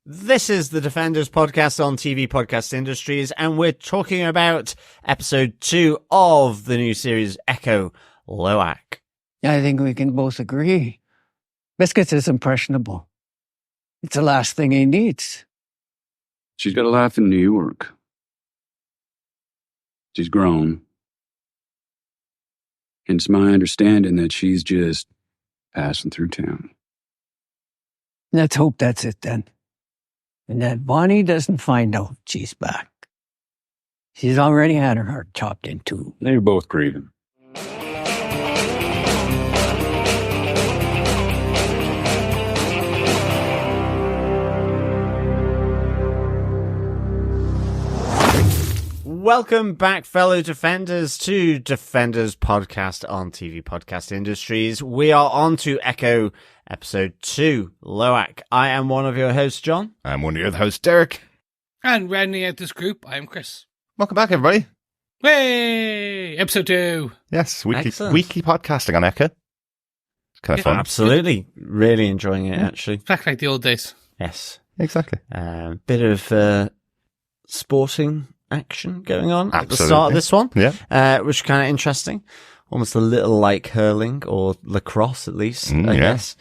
This is the Defenders podcast on TV Podcast Industries, and we're talking about episode 2 of the new series Echo, Lowak. I think we can both agree. Biscuits is impressionable. It's the last thing he needs. She's got a life in New York. She's grown. It's my understanding that she's just passing through town. Let's hope that's it then. And that Bonnie doesn't find out she's back. She's already had her heart chopped in two. They're both grieving. Welcome back, fellow Defenders, to Defenders podcast on TV Podcast Industries. We are on to Echo episode 2, Lowak. I am one of your hosts, John. I'm one of your hosts, Derek. And rounding out this group, I'm Chris. Welcome back, everybody. Hey, episode 2. Yes, weekly podcasting on Echo. It's kind of fun. Absolutely. Really enjoying it, actually. Back like the old days. Yes. Exactly. Bit of sporting action going on Absolutely. At the start of this one. Yeah. Which is kind of interesting. Almost a little like hurling or lacrosse, at least, I guess.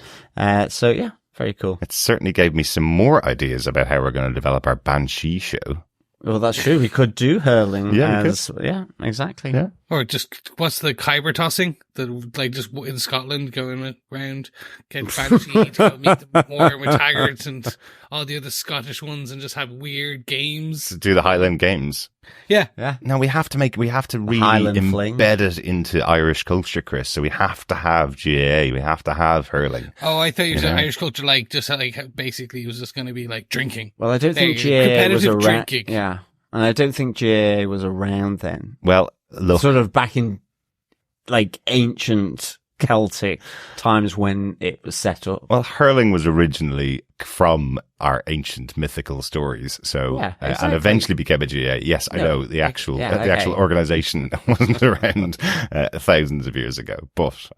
So, yeah, very cool. It certainly gave me some more ideas about how we're going to develop our Banshee show. Well, that's true. We could do hurling. Yeah, yeah, exactly. Yeah. Or just, what's the Kyber tossing? Like just in Scotland going around, getting Banshee to go meet the Moore with Haggards and all the other Scottish ones and just have weird games. To do the Highland Games. Yeah. No, we have to really Highland embed it into Irish culture, Chris. So we have to have GAA. We have to have hurling. Oh, I thought you said Irish culture, like, just like, basically it was just going to be like drinking. Well, I don't think GAA was around. Yeah. And I don't think GAA was around then. Well, look. Sort of back in, like, ancient Celtic times when it was set up. Well, hurling was originally from our ancient mythical stories, so exactly. and eventually became a GA. Yes, I know the actual organization wasn't around thousands of years ago, but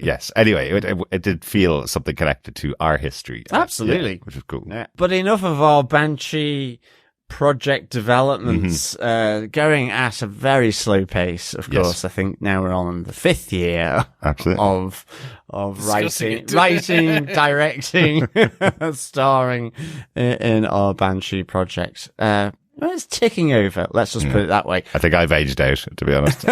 yes. Anyway, it did feel something connected to our history. Absolutely, which is cool. Yeah. But enough of our Banshee project developments going at a very slow pace, of course. I think now we're on the 5th year of writing, directing, starring in our Banshee project. It's ticking over, let's just put it that way. I think I've aged out, to be honest.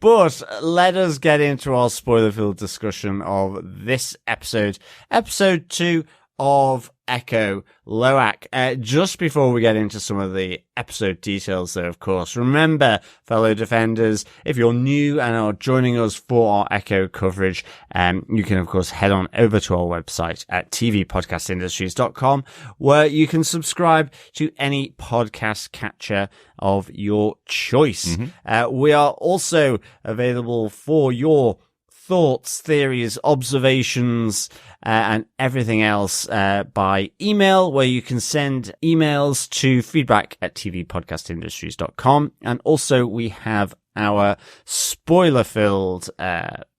But let us get into our spoiler-filled discussion of this episode 2 of Echo, Lowak. Just before we get into some of the episode details, though, of course, remember, fellow Defenders, if you're new and are joining us for our Echo coverage, you can, of course, head on over to our website at tvpodcastindustries.com, where you can subscribe to any podcast catcher of your choice. We are also available for your thoughts, theories, observations, and everything else by email, where you can send emails to feedback@tvpodcastindustries.com. And also we have our spoiler-filled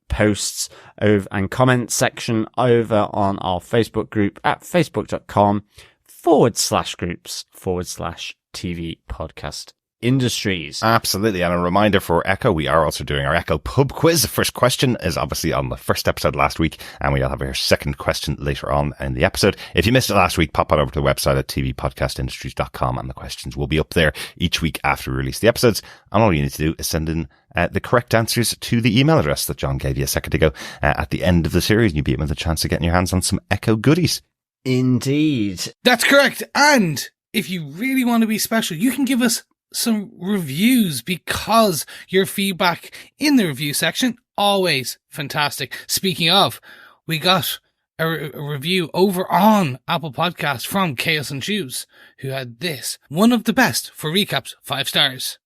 posts and comment section over on our Facebook group at facebook.com/groups/TV Podcast Industries. Absolutely. And a reminder for Echo, we are also doing our Echo pub quiz. The first question is obviously on the first episode last week, and we'll have our second question later on in the episode. If you missed it last week, pop on over to the website at tvpodcastindustries.com, and the questions will be up there each week after we release the episodes. And all you need to do is send in the correct answers to the email address that John gave you a second ago at the end of the series, and you'll be able to have a chance of getting your hands on some Echo goodies. Indeed. That's correct. And if you really want to be special, you can give us some reviews, because your feedback in the review section, always fantastic. Speaking of, we got a review over on Apple Podcasts from Chaos and Shoes, who had this: one of the best for recaps, 5 stars.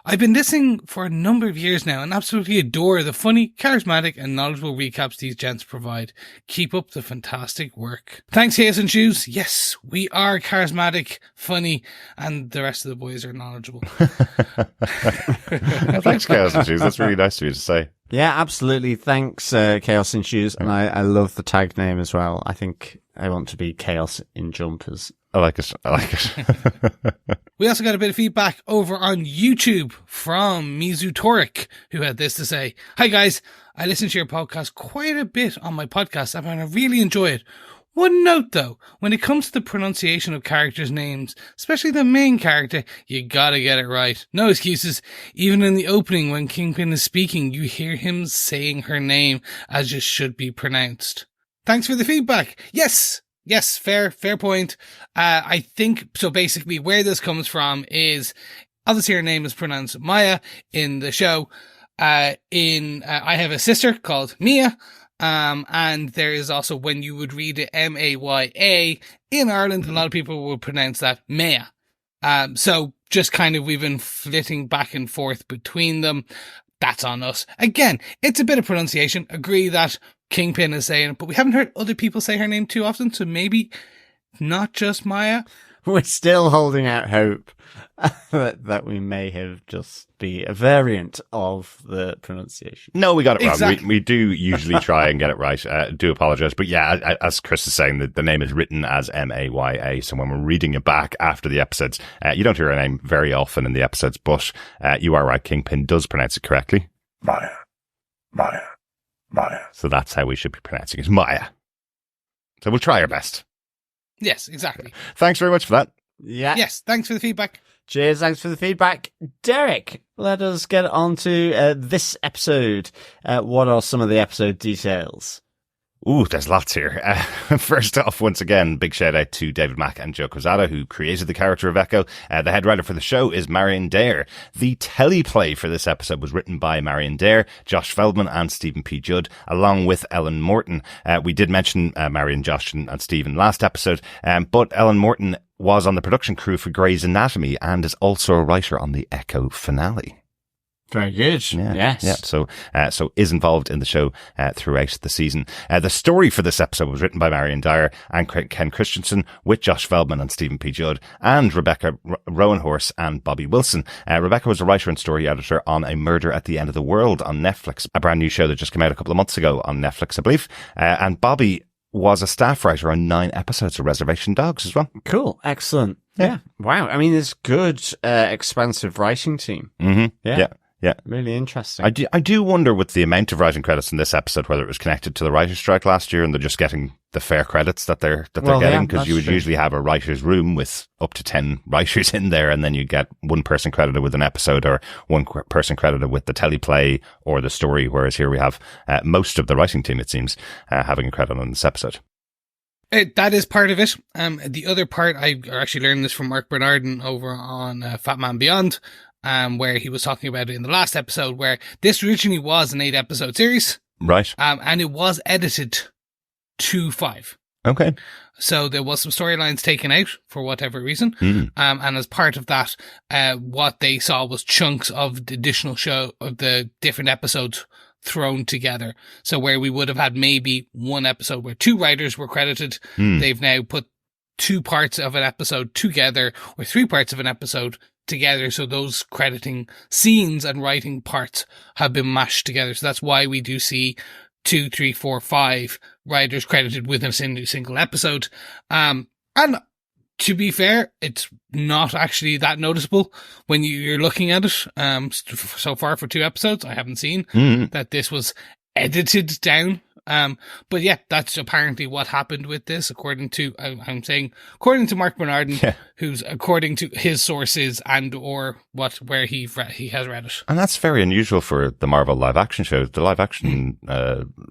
I've been listening for a number of years now and absolutely adore the funny, charismatic and knowledgeable recaps these gents provide. Keep up the fantastic work. Thanks, Hayes and Shoes. Yes, we are charismatic, funny, and the rest of the boys are knowledgeable. Thanks, Chaos and Shoes. That's really nice of you to say. Yeah, absolutely. Thanks, Chaos and Shoes. And I love the tag name as well. I think I want to be chaos in jumpers. I like it. We also got a bit of feedback over on YouTube from Mizu Torik, who had this to say. Hi guys, I listen to your podcast quite a bit on my podcast and I really enjoy it. One note though, when it comes to the pronunciation of characters' names, especially the main character, you gotta get it right. No excuses. Even in the opening when Kingpin is speaking, you hear him saying her name as it should be pronounced. Thanks for the feedback. Yes, fair point. I think, so basically where this comes from is, obviously her name is pronounced Maya in the show. I have a sister called Mia, and there is also, when you would read it Maya, in Ireland, a lot of people would pronounce that Maya. So just kind of, we've been flitting back and forth between them. That's on us. Again, it's a bit of pronunciation. Agree that Kingpin is saying it, but we haven't heard other people say her name too often, so maybe not just Maya. We're still holding out hope that we may have just be a variant of the pronunciation. No, we got it wrong. Exactly. We do usually try and get it right. Do apologize. But yeah, as Chris is saying, the name is written as Maya. So when we're reading it back after the episodes, you don't hear her name very often in the episodes, but you are right. Kingpin does pronounce it correctly. Maya. So that's how we should be pronouncing it. Maya. So we'll try our best. Yes, exactly. Thanks very much for that. Yeah. Yes, thanks for the feedback. Cheers, thanks for the feedback. Derek, let us get on to this episode. What are some of the episode details? Ooh, there's lots here. First off, once again, big shout out to David Mack and Joe Quesada, who created the character of Echo. The head writer for the show is Marion Dare. The teleplay for this episode was written by Marion Dare, Josh Feldman and Stephen P. Judd, along with Ellen Morton. We did mention Marion, Josh and Stephen last episode, but Ellen Morton was on the production crew for Grey's Anatomy and is also a writer on the Echo finale. Very good. Yeah, yes. Yeah. So is involved in the show throughout the season. The story for this episode was written by Marion Dyer and Ken Christensen, with Josh Feldman and Stephen P. Judd, and Rebecca Rowanhorse and Bobby Wilson. Rebecca was a writer and story editor on A Murder at the End of the World on Netflix, a brand new show that just came out a couple of months ago on Netflix, I believe. And Bobby was a staff writer on 9 episodes of Reservation Dogs as well. Cool. Excellent. Yeah. Wow. I mean, it's good, expansive writing team. Mm-hmm. Yeah. Yeah. Really interesting. I do wonder, with the amount of writing credits in this episode, whether it was connected to the writer's strike last year and they're just getting the fair credits that they're getting, because you would usually have a writer's room with up to 10 writers in there, and then you get one person credited with an episode or one person credited with the teleplay or the story, whereas here we have most of the writing team, it seems, having a credit on this episode. That is part of it. The other part, I actually learned this from Mark Bernardin over on Fat Man Beyond, where he was talking about it in the last episode, where this originally was an 8-episode series. Right. And it was edited to 5. Okay. So there was some storylines taken out for whatever reason. Mm. And as part of that, what they saw was chunks of the additional show of the different episodes thrown together. So where we would have had maybe one episode where 2 writers were credited, they've now put 2 parts of an episode together, or 3 parts of an episode together. So those crediting scenes and writing parts have been mashed together. So that's why we do see 2, 3, 4, 5 writers credited with a single episode. And to be fair, it's not actually that noticeable when you're looking at it. So far for 2 episodes, I haven't seen that this was edited down. But yeah, that's apparently what happened with this, according to Mark Bernardin, who's, according to his sources and or where he has read it. And that's very unusual for the Marvel live action shows. The live action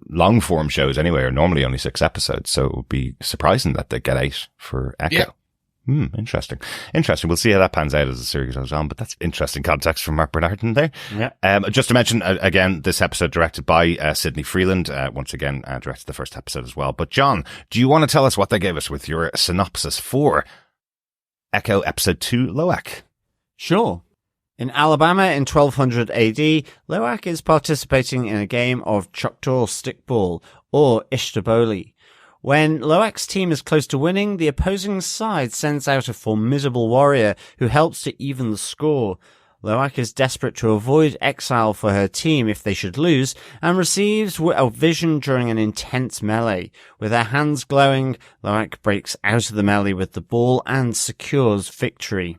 long form shows anyway are normally only 6 episodes, so it would be surprising that they get 8 for Echo. Yeah. Interesting. We'll see how that pans out as the series goes on, but that's interesting context from Mark Bernardin there. Yeah. Just to mention, again, this episode directed by Sidney Freeland, once again, directed the first episode as well. But John, do you want to tell us what they gave us with your synopsis for Echo Episode 2, Lowak? Sure. In Alabama in 1200 AD, Lowak is participating in a game of Choctaw Stickball, or Ishtaboli. When Lowak's team is close to winning, the opposing side sends out a formidable warrior who helps to even the score. Lowak is desperate to avoid exile for her team if they should lose, and receives a vision during an intense melee. With her hands glowing, Lowak breaks out of the melee with the ball and secures victory.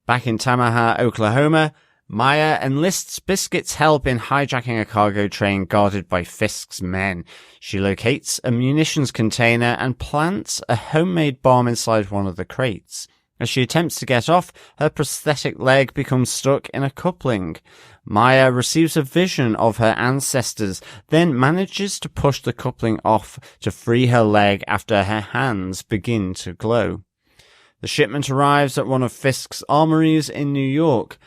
Back in Tamaha, Oklahoma, Maya enlists Biscuits' help in hijacking a cargo train guarded by Fisk's men. She locates a munitions container and plants a homemade bomb inside one of the crates. As she attempts to get off, her prosthetic leg becomes stuck in a coupling. Maya receives a vision of her ancestors, then manages to push the coupling off to free her leg after her hands begin to glow. The shipment arrives at one of Fisk's armories in New York.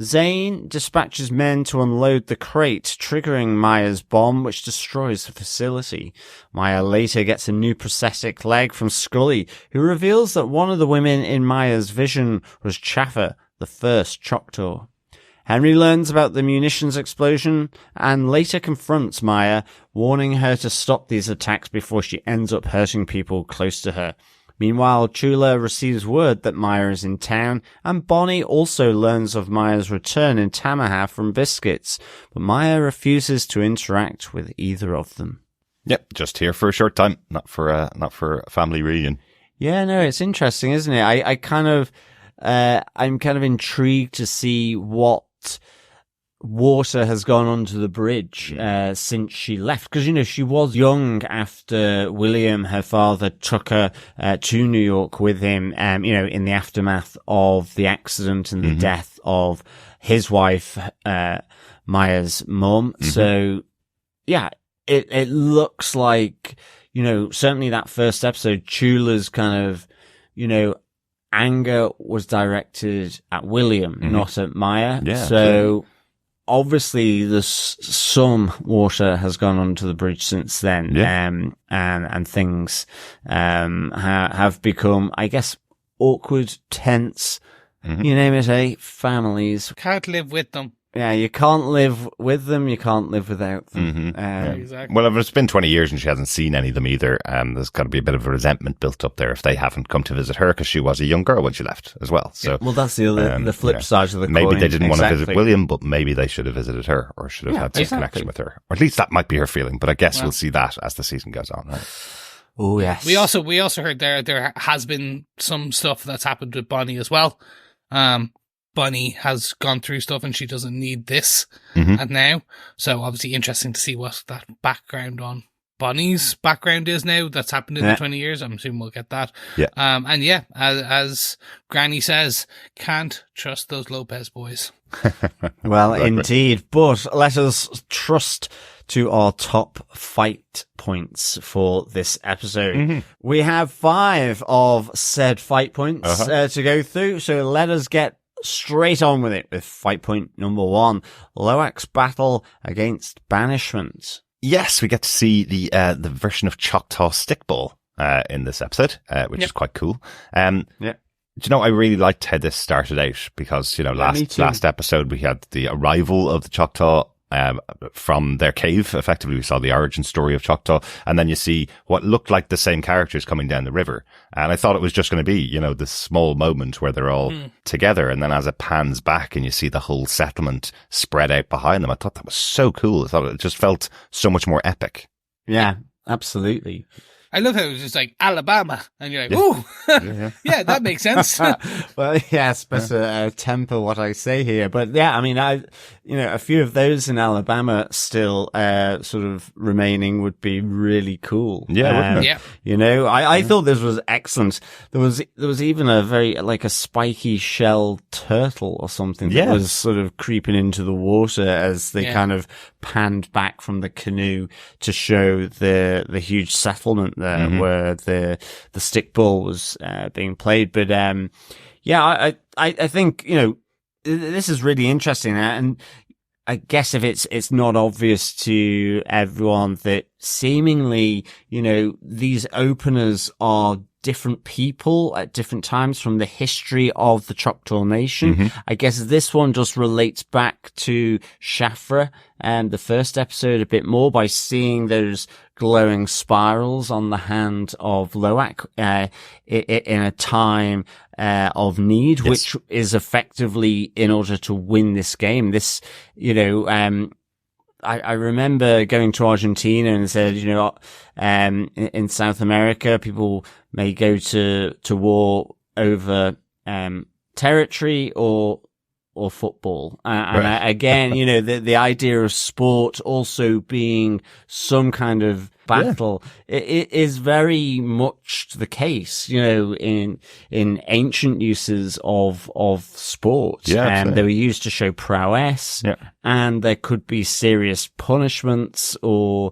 Zane dispatches men to unload the crate, triggering Maya's bomb, which destroys the facility. Maya later gets a new prosthetic leg from Scully, who reveals that one of the women in Maya's vision was Chaffer, the first Choctaw. Henry learns about the munitions explosion and later confronts Maya, warning her to stop these attacks before she ends up hurting people close to her. Meanwhile, Chula receives word that Maya is in town, and Bonnie also learns of Maya's return in Tamaha from Biscuits, but Maya refuses to interact with either of them. Yep, just here for a short time, not for a family reunion. Yeah, no, it's interesting, isn't it? I'm kind of intrigued to see what water has gone under the bridge since she left, because she was young after William, her father, took her to New York with him, in the aftermath of the accident and the death of his wife, Maya's mum. So yeah, it looks like, certainly that first episode, Chula's kind of, anger was directed at William, not at Maya. Yeah, so obviously there's some water has gone onto the bridge since then. And things, have become, I guess, awkward, tense, you name it, families. Can't live with them. Yeah, you can't live with them, you can't live without them. Exactly. Well, if it's been 20 years and she hasn't seen any of them either, there's got to be a bit of a resentment built up there if they haven't come to visit her, because she was a young girl when she left as well. So, well, that's the flip side of the coin. Maybe they didn't want to visit William, but maybe they should have visited her, or should have had some connection with her. Or at least that might be her feeling, but I guess we'll see that as the season goes on, right? Oh, yes. We also heard there has been some stuff that's happened with Bonnie as well. Bonnie has gone through stuff and she doesn't need this at now. So obviously interesting to see what that background on Bonnie's background is now that's happened in the 20 years. I'm assuming we'll get that. Yeah. As Granny says, can't trust those Lopez boys. Well, indeed. But let us trust to our top fight points for this episode. We have 5 of said fight points to go through. So let us get straight on with it with fight point number 1, Lowak's battle against banishment. Yes, we get to see the version of Choctaw Stickball in this episode, which is quite cool. Do you know, I really liked how this started out, because, last episode we had the arrival of the Choctaw from their cave. Effectively, we saw the origin story of Choctaw, and then you see what looked like the same characters coming down the river. And I thought it was just going to be, this small moment where they're all together, and then as it pans back and you see the whole settlement spread out behind them, I thought that was so cool. I thought it just felt so much more epic. Yeah, absolutely. I love how it was just like Alabama, and you're like, ooh, yeah, that makes sense. Well, yes, better temper what I say here. But yeah, I mean, a few of those in Alabama still sort of remaining would be really cool. Yeah, wouldn't it? I thought this was excellent. There was even a very, like a spiky shell turtle or something that was sort of creeping into the water as they kind of panned back from the canoe to show the huge settlement there where the stickball was being played. But I think this is really interesting, and I guess if it's not obvious to everyone that seemingly these openers are different people at different times from the history of the Choctaw Nation. I guess this one just relates back to Shafra and the first episode a bit more by seeing those glowing spirals on the hand of Lowak in a time of need, which is effectively in order to win this game. This, I remember going to Argentina and said, in South America, people may go to war over territory or football. Again, the idea of sport also being some kind of battle, it is very much the case, in ancient uses of sport. And they were used to show prowess, and there could be serious punishments or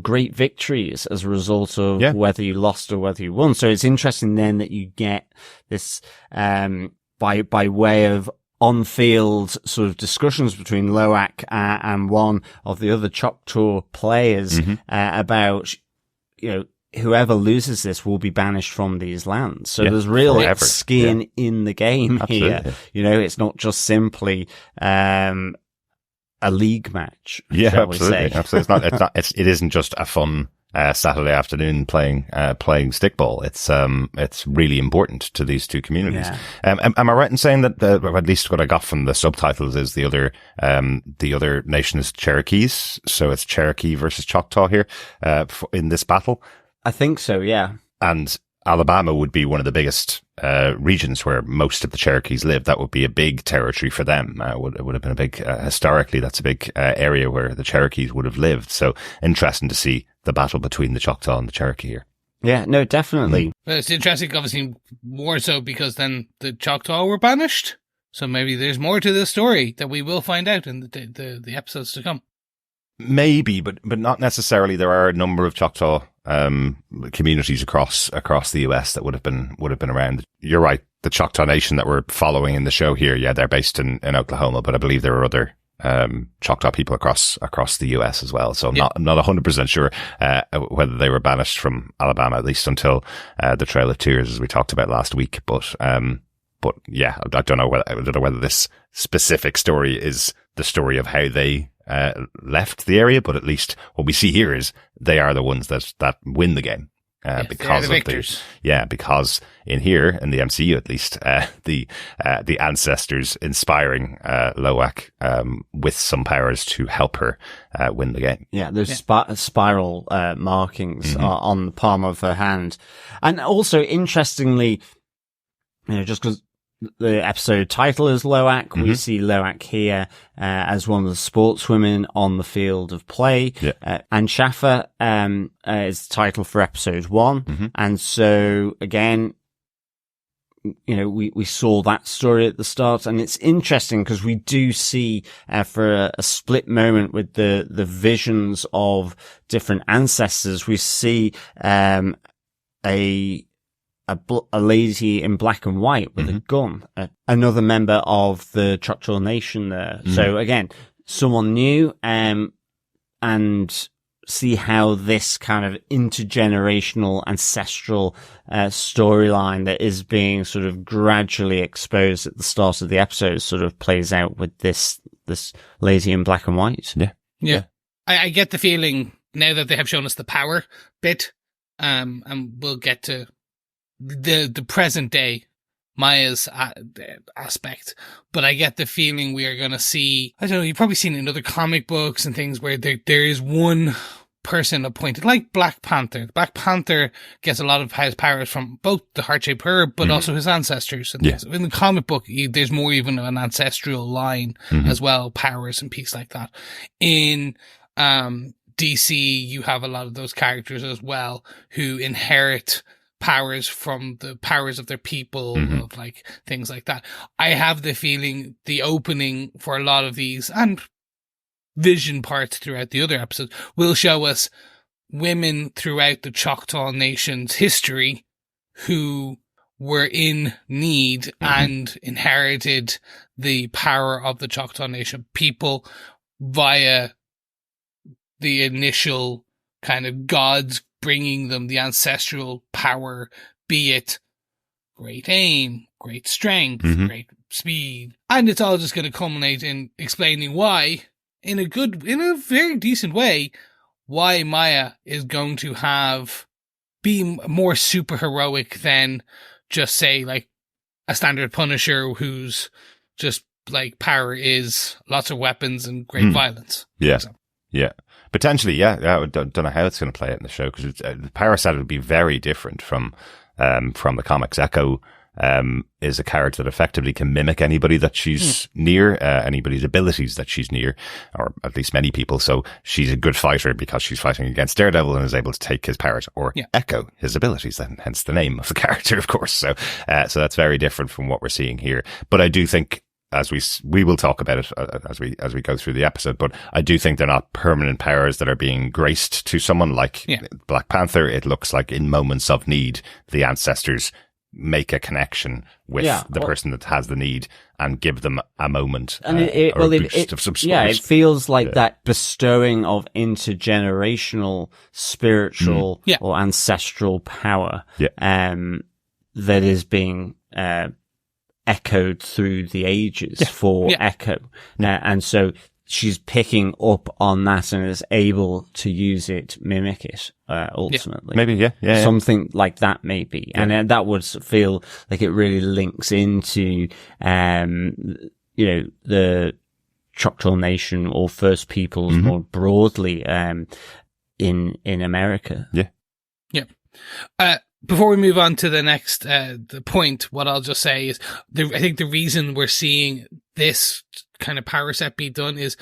great victories as a result of whether you lost or whether you won. So it's interesting then that you get this, by way of on-field sort of discussions between Lowak and one of the other Choctaw players about, whoever loses this will be banished from these lands. So there's real skin in the game here. It's not just simply a league match. Yeah, absolutely. Absolutely. It isn't just a fun Saturday afternoon playing stickball. It's really important to these two communities. Am I right in saying that at least what I got from the subtitles is the other nation is Cherokees, so it's Cherokee versus Choctaw here in this battle? I think so, yeah. And Alabama would be one of the biggest regions where most of the Cherokees live. That would be a big territory for them. It would have been a big, historically, that's a big area where the Cherokees would have lived. So interesting to see the battle between the Choctaw and the Cherokee here. Yeah, no, definitely. But it's interesting, obviously, more so because then the Choctaw were banished. So maybe there's more to this story that we will find out in the episodes to come. Maybe, but not necessarily. There are a number of Choctaw communities across the US that would have been around. You're right. The Choctaw Nation that we're following in the show here, they're based in Oklahoma, but I believe there are other Choctaw people across the US as well. So I'm not 100% sure whether they were banished from Alabama, at least until the Trail of Tears, as we talked about last week. But yeah, I don't know whether this specific story is the story of how they left the area, but at least what we see here is they are the ones that win the game. Because the victors. Because in here, in the MCU at least, the ancestors inspiring Lowak with some powers to help her win the game. Yeah, there's spiral markings on the palm of her hand. And also, interestingly, just because the episode title is Lowak, we see Lowak here as one of the sportswomen on the field of play. And Shafra is the title for episode 1. And so, again, we saw that story at the start, and it's interesting because we do see for a split moment with the visions of different ancestors, we see a lady in black and white with a gun, another member of the Choctaw Nation there. So again, someone new, and see how this kind of intergenerational ancestral storyline that is being sort of gradually exposed at the start of the episode sort of plays out with this lady in black and white. Yeah. I get the feeling now that they have shown us the power bit, and we'll get to the present day Maya's aspect, but I get the feeling we are going to see, I don't know, you've probably seen it in other comic books and things where there is one person appointed, like Black Panther. Black Panther gets a lot of his powers from both the heart-shaped herb, but also his ancestors. And in the comic book, there's more even of an ancestral line as well, powers and pieces like that. In DC, you have a lot of those characters as well who inherit powers from the powers of their people, of like things like that. I have the feeling the opening for a lot of these and vision parts throughout the other episodes will show us women throughout the Choctaw Nation's history who were in need and inherited the power of the Choctaw Nation people via the initial kind of God's bringing them the ancestral power, be it great aim, great strength, great speed. And it's all just going to culminate in explaining why, in a very decent way, why Maya is going to be more super heroic than just say like a standard Punisher who's just like power is lots of weapons and great violence. Yeah. Yeah. Potentially, yeah. I don't know how it's going to play out in the show because the power set would be very different from the comics. Echo is a character that effectively can mimic anybody that she's near, anybody's abilities that she's near, or at least many people. So she's a good fighter because she's fighting against Daredevil and is able to take his powers or echo his abilities, and hence the name of the character, of course. So that's very different from what we're seeing here. But I do think, as we will talk about it as we go through the episode, but I do think they're not permanent powers that are being graced to someone like Black Panther. It looks like in moments of need, the ancestors make a connection with the person that has the need and give them a moment and a boost of some sort. Yeah, it feels like that bestowing of intergenerational spiritual or ancestral power that is being echoed through the ages for Echo. And so she's picking up on that and is able to use it, mimic it, ultimately. Maybe, Something like that, maybe. Yeah. And that would feel like it really links into, the Choctaw Nation or First Peoples more broadly, in America. Yeah. Yeah. Before we move on to the next the point, what I'll just say is I think the reason we're seeing this kind of power set be done is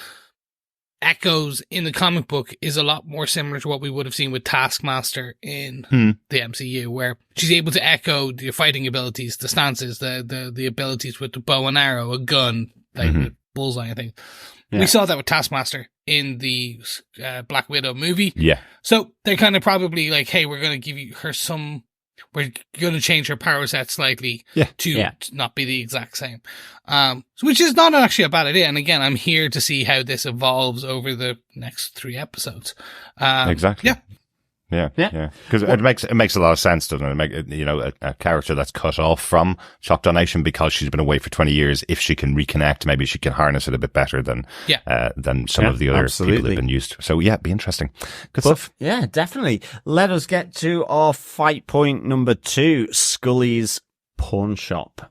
Echoes in the comic book is a lot more similar to what we would have seen with Taskmaster in the MCU, where she's able to echo the fighting abilities, the stances, the abilities with the bow and arrow, a gun, like with Bullseye, I think. Yeah. We saw that with Taskmaster in the Black Widow movie. Yeah. So they're kind of probably like, hey, we're going to give her we're going to change her power set slightly to not be the exact same. Which is not actually a bad idea. And again, I'm here to see how this evolves over the next 3 episodes. Exactly. Yeah. Because it makes a lot of sense, doesn't it? A character that's cut off from Choctaw Nation because she's been away for 20 years. If she can reconnect, maybe she can harness it a bit better than some of the other people that have been used. So it'd be interesting. Good stuff. Yeah, definitely. Let us get to our fight point number 2: Scully's Pawn Shop.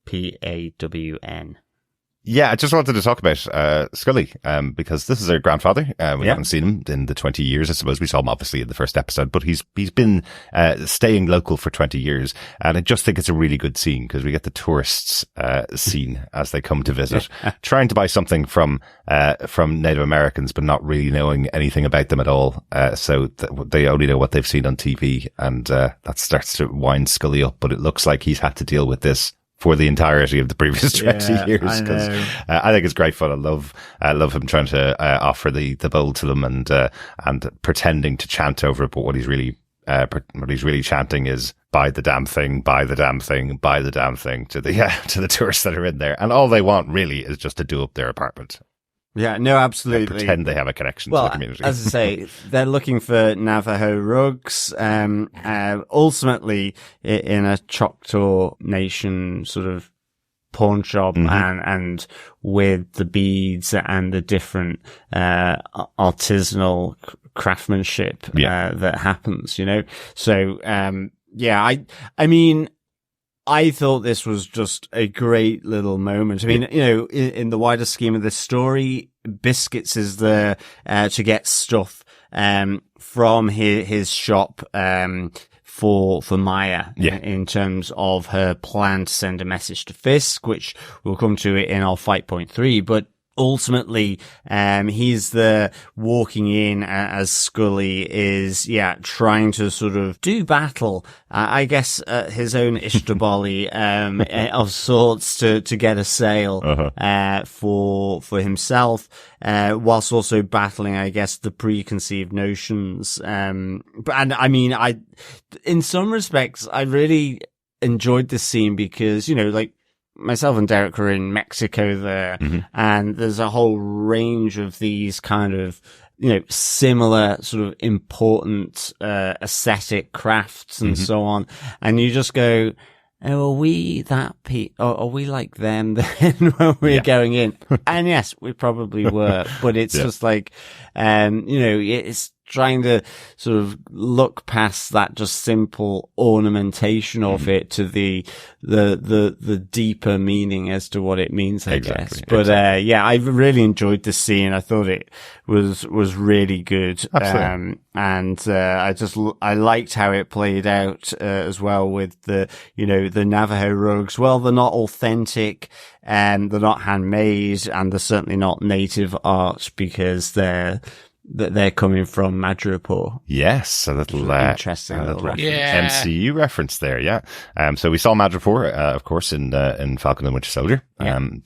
PAWN. Yeah, I just wanted to talk about Scully, because this is her grandfather. We haven't seen him in the 20 years. I suppose we saw him obviously in the first episode, but he's been staying local for 20 years. And I just think it's a really good scene because we get the tourists scene as they come to visit, trying to buy something from Native Americans, but not really knowing anything about them at all. So they only know what they've seen on TV, and that starts to wind Scully up. But it looks like he's had to deal with this for the entirety of the previous 20 years, because I think it's great fun. I love him trying to offer the bowl to them and pretending to chant over it, but what he's really chanting is buy the damn thing, buy the damn thing, buy the damn thing to the tourists that are in there, and all they want really is just to do up their apartment. Yeah, no, absolutely. They pretend they have a connection to the community. As I say, they're looking for Navajo rugs, ultimately in a Choctaw Nation sort of pawn shop, and with the beads and the different artisanal craftsmanship that happens, So, I mean, I thought this was just a great little moment. I mean, in the wider scheme of this story, Biscuits is there to get stuff from his shop for Maya in terms of her plan to send a message to Fisk, which we'll come to in our fight point 3. But ultimately, he's the walking in as Scully is, trying to sort of do battle, I guess, his own Ishtaboli, of sorts to get a sale, for himself, whilst also battling, I guess, the preconceived notions. And I mean, in some respects, I really enjoyed this scene because, myself and Derek were in Mexico there, and there's a whole range of these kind of similar sort of important, aesthetic crafts and so on. And you just go, oh, are we are we like them then when we're going in? And yes, we probably were, but it's just like, it's trying to sort of look past that just simple ornamentation of it to the deeper meaning as to what it means, I guess. But, I really enjoyed the scene. I thought it was really good. Absolutely. I liked how it played out, as well with the Navajo rugs. Well, they're not authentic and they're not handmade and they're certainly not native art because they're coming from Madripoor. Yes, a little interesting little reference. MCU reference there. Yeah. So we saw Madripoor, of course, in Falcon and the Winter Soldier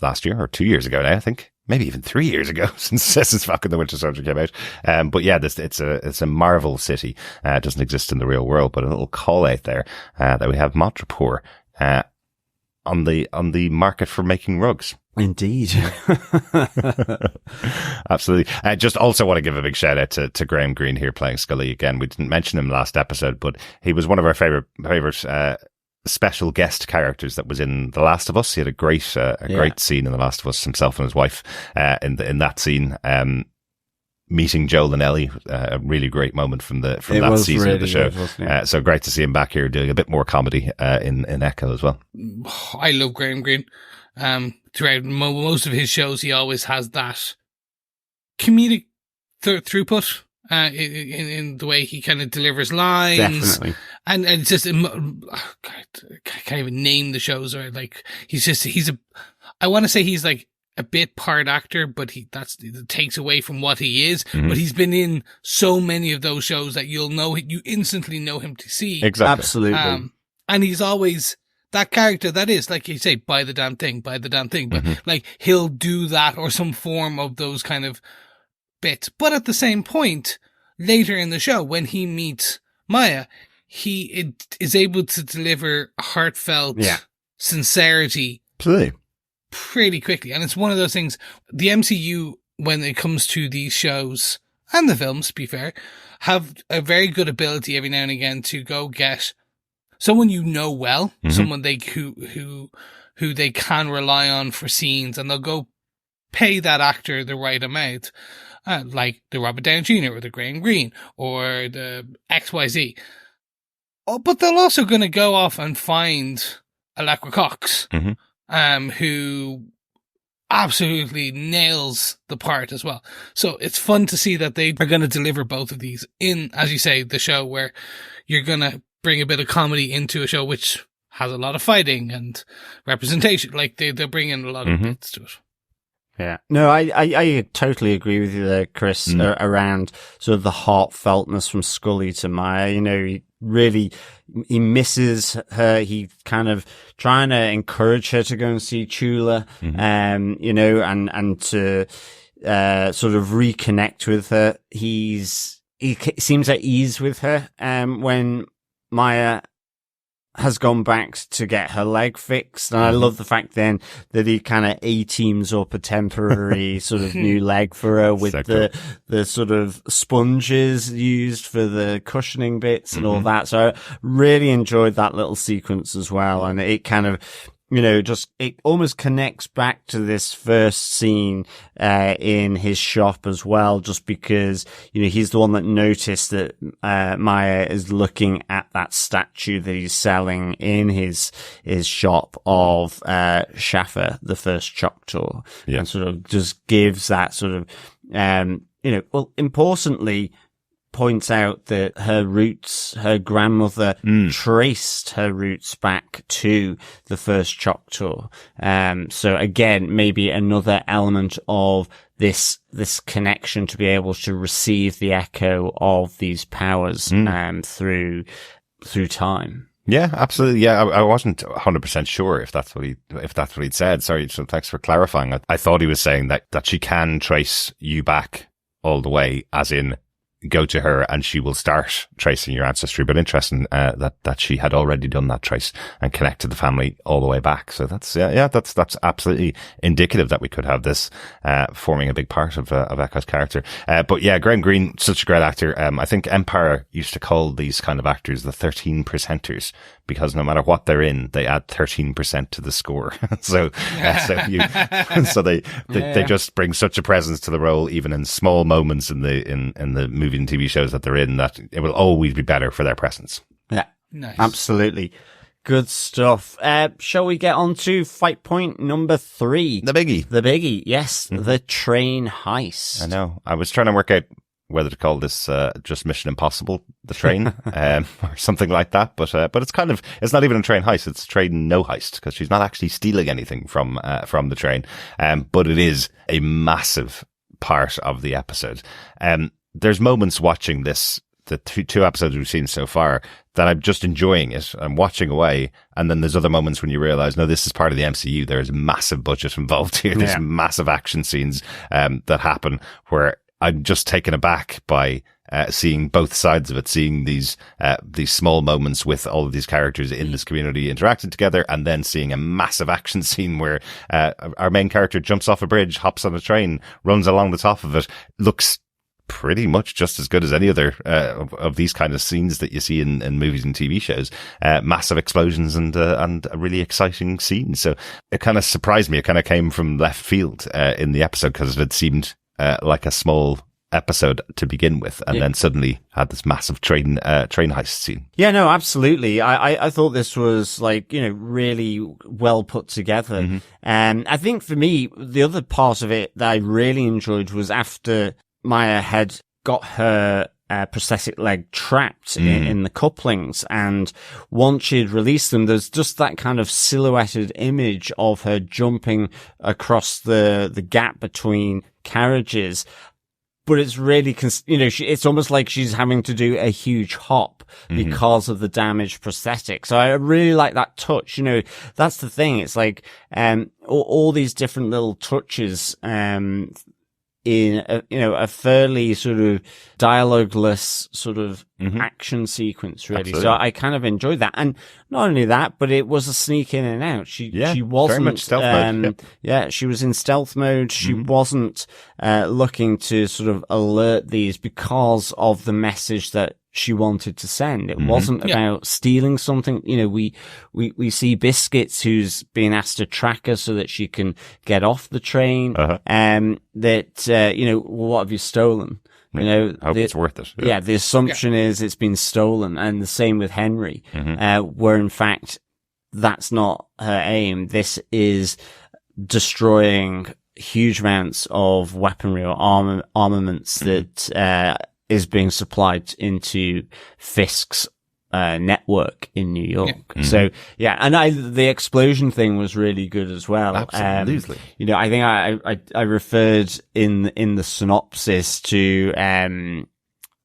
last year or 2 years ago now, I think. Maybe even 3 years ago since Falcon and the Winter Soldier came out. But yeah, it's a Marvel city. It doesn't exist in the real world, but a little call out there that we have Madripoor on the market for making rugs. Indeed. Absolutely. I just also want to give a big shout out to Graham Greene here playing Scully again. We didn't mention him last episode, but he was one of our favorite special guest characters that was in The Last of Us. He had a great scene in The Last of Us, himself and his wife, in that scene. Meeting Joel and Ellie, a really great moment from that season of the show. Good, so great to see him back here doing a bit more comedy, in Echo as well. I love Graham Greene. Throughout most of his shows, he always has that comedic throughput, in the way he kind of delivers lines. Definitely. And it's just, I can't even name the shows, or like, I want to say he's like a bit part actor, but it takes away from what he is. Mm-hmm. But he's been in so many of those shows that you instantly know him to see. Exactly. Absolutely. And he's always that character that is, like you say, buy the damn thing. But like, he'll do that or some form of those kind of bits. But at the same point, later in the show, when he meets Maya, he is able to deliver heartfelt sincerity. Absolutely. Pretty quickly. And it's one of those things, the MCU, when it comes to these shows and the films, to be fair, have a very good ability every now and again to go get someone well, someone who they can rely on for scenes, and they'll go pay that actor the right amount, like the Robert Downey Jr. or the Graham Greene or the XYZ. Oh, but they're also going to go off and find Allegra Cox, who absolutely nails the part as well. So it's fun to see that they are going to deliver both of these in, as you say, the show where you're going to bring a bit of comedy into a show which has a lot of fighting and representation. Like they'll bring in a lot of bits to it. Yeah. No, I totally agree with you there, Chris, around sort of the heartfeltness from Scully to Maya. He misses her. He's kind of trying to encourage her to go and see Chula, and to, sort of reconnect with her. He seems at ease with her, when Maya has gone back to get her leg fixed. And I love the fact then that he kind of A-teams up a temporary sort of new leg for her with the sort of sponges used for the cushioning bits and all that. So I really enjoyed that little sequence as well. And it kind of, it almost connects back to this first scene, in his shop as well, just because, he's the one that noticed that, Maya is looking at that statue that he's selling in his shop of, Shaffer, the first Choctaw, and sort of just gives that sort of, importantly, points out that her grandmother traced her roots back to the first Choctaw. So again, maybe another element of this connection to be able to receive the echo of these powers, through time. Yeah, absolutely. Yeah, I wasn't 100% sure if that's what he'd said. Sorry, so thanks for clarifying. I thought he was saying that she can trace you back all the way, as in, go to her and she will start tracing your ancestry. But interesting, that she had already done that trace and connected the family all the way back. So that's absolutely indicative that we could have this, forming a big part of Echo's character. But yeah, Graham Greene, such a great actor. I think Empire used to call these kind of actors the 13%ers, because no matter what they're in, they add 13% to the score. so they just bring such a presence to the role, even in small moments in the movie and TV shows that they're in, that it will always be better for their presence. Yeah, Nice. absolutely. Good stuff. Shall we get on to fight point number 3? The biggie. The biggie, yes. The train heist. I know. I was trying to work out whether to call this just Mission Impossible, the train, or something like that. But it's not even a train heist. It's a train no heist, because she's not actually stealing anything from the train. But it is a massive part of the episode. There's moments watching this, the two episodes we've seen so far, that I'm just enjoying it. I'm watching away. And then there's other moments when you realize, no, this is part of the MCU. There's massive budget involved here. There's massive action scenes, that happen where I'm just taken aback by, seeing both sides of it, seeing these small moments with all of these characters in this community interacting together, and then seeing a massive action scene where, our main character jumps off a bridge, hops on a train, runs along the top of it, looks pretty much just as good as any other of these kind of scenes that you see in movies and TV shows. Massive explosions and a really exciting scene. So it kind of surprised me. It kind of came from left field in the episode, because it had seemed like a small episode to begin with, and then suddenly had this massive train heist scene. Yeah, no, absolutely. I thought this was really well put together. And I think for me, the other part of it that I really enjoyed was after Maya had got her prosthetic leg trapped in the couplings, and once she'd released them, there's just that kind of silhouetted image of her jumping across the gap between carriages. But it's really, it's almost like she's having to do a huge hop because of the damaged prosthetic. So I really like that touch. That's the thing. It's like, all these different little touches, in a fairly sort of dialogueless sort of action sequence, really. Absolutely. So I kind of enjoyed that. And not only that, but it was a sneak in and out. She wasn't very much stealth mode. She was in stealth mode. She wasn't looking to sort of alert these because of the message that she wanted to send. It wasn't about stealing something. We see Biscuits, who's being asked to track her so that she can get off the train. What have you stolen? I hope it's worth it. Yeah, the assumption is it's been stolen, and the same with Henry, where in fact that's not her aim. This destroying huge amounts of weaponry or armaments that is being supplied into Fisk's network in New York. So yeah, and the explosion thing was really good as well. Absolutely. I think I referred in the synopsis to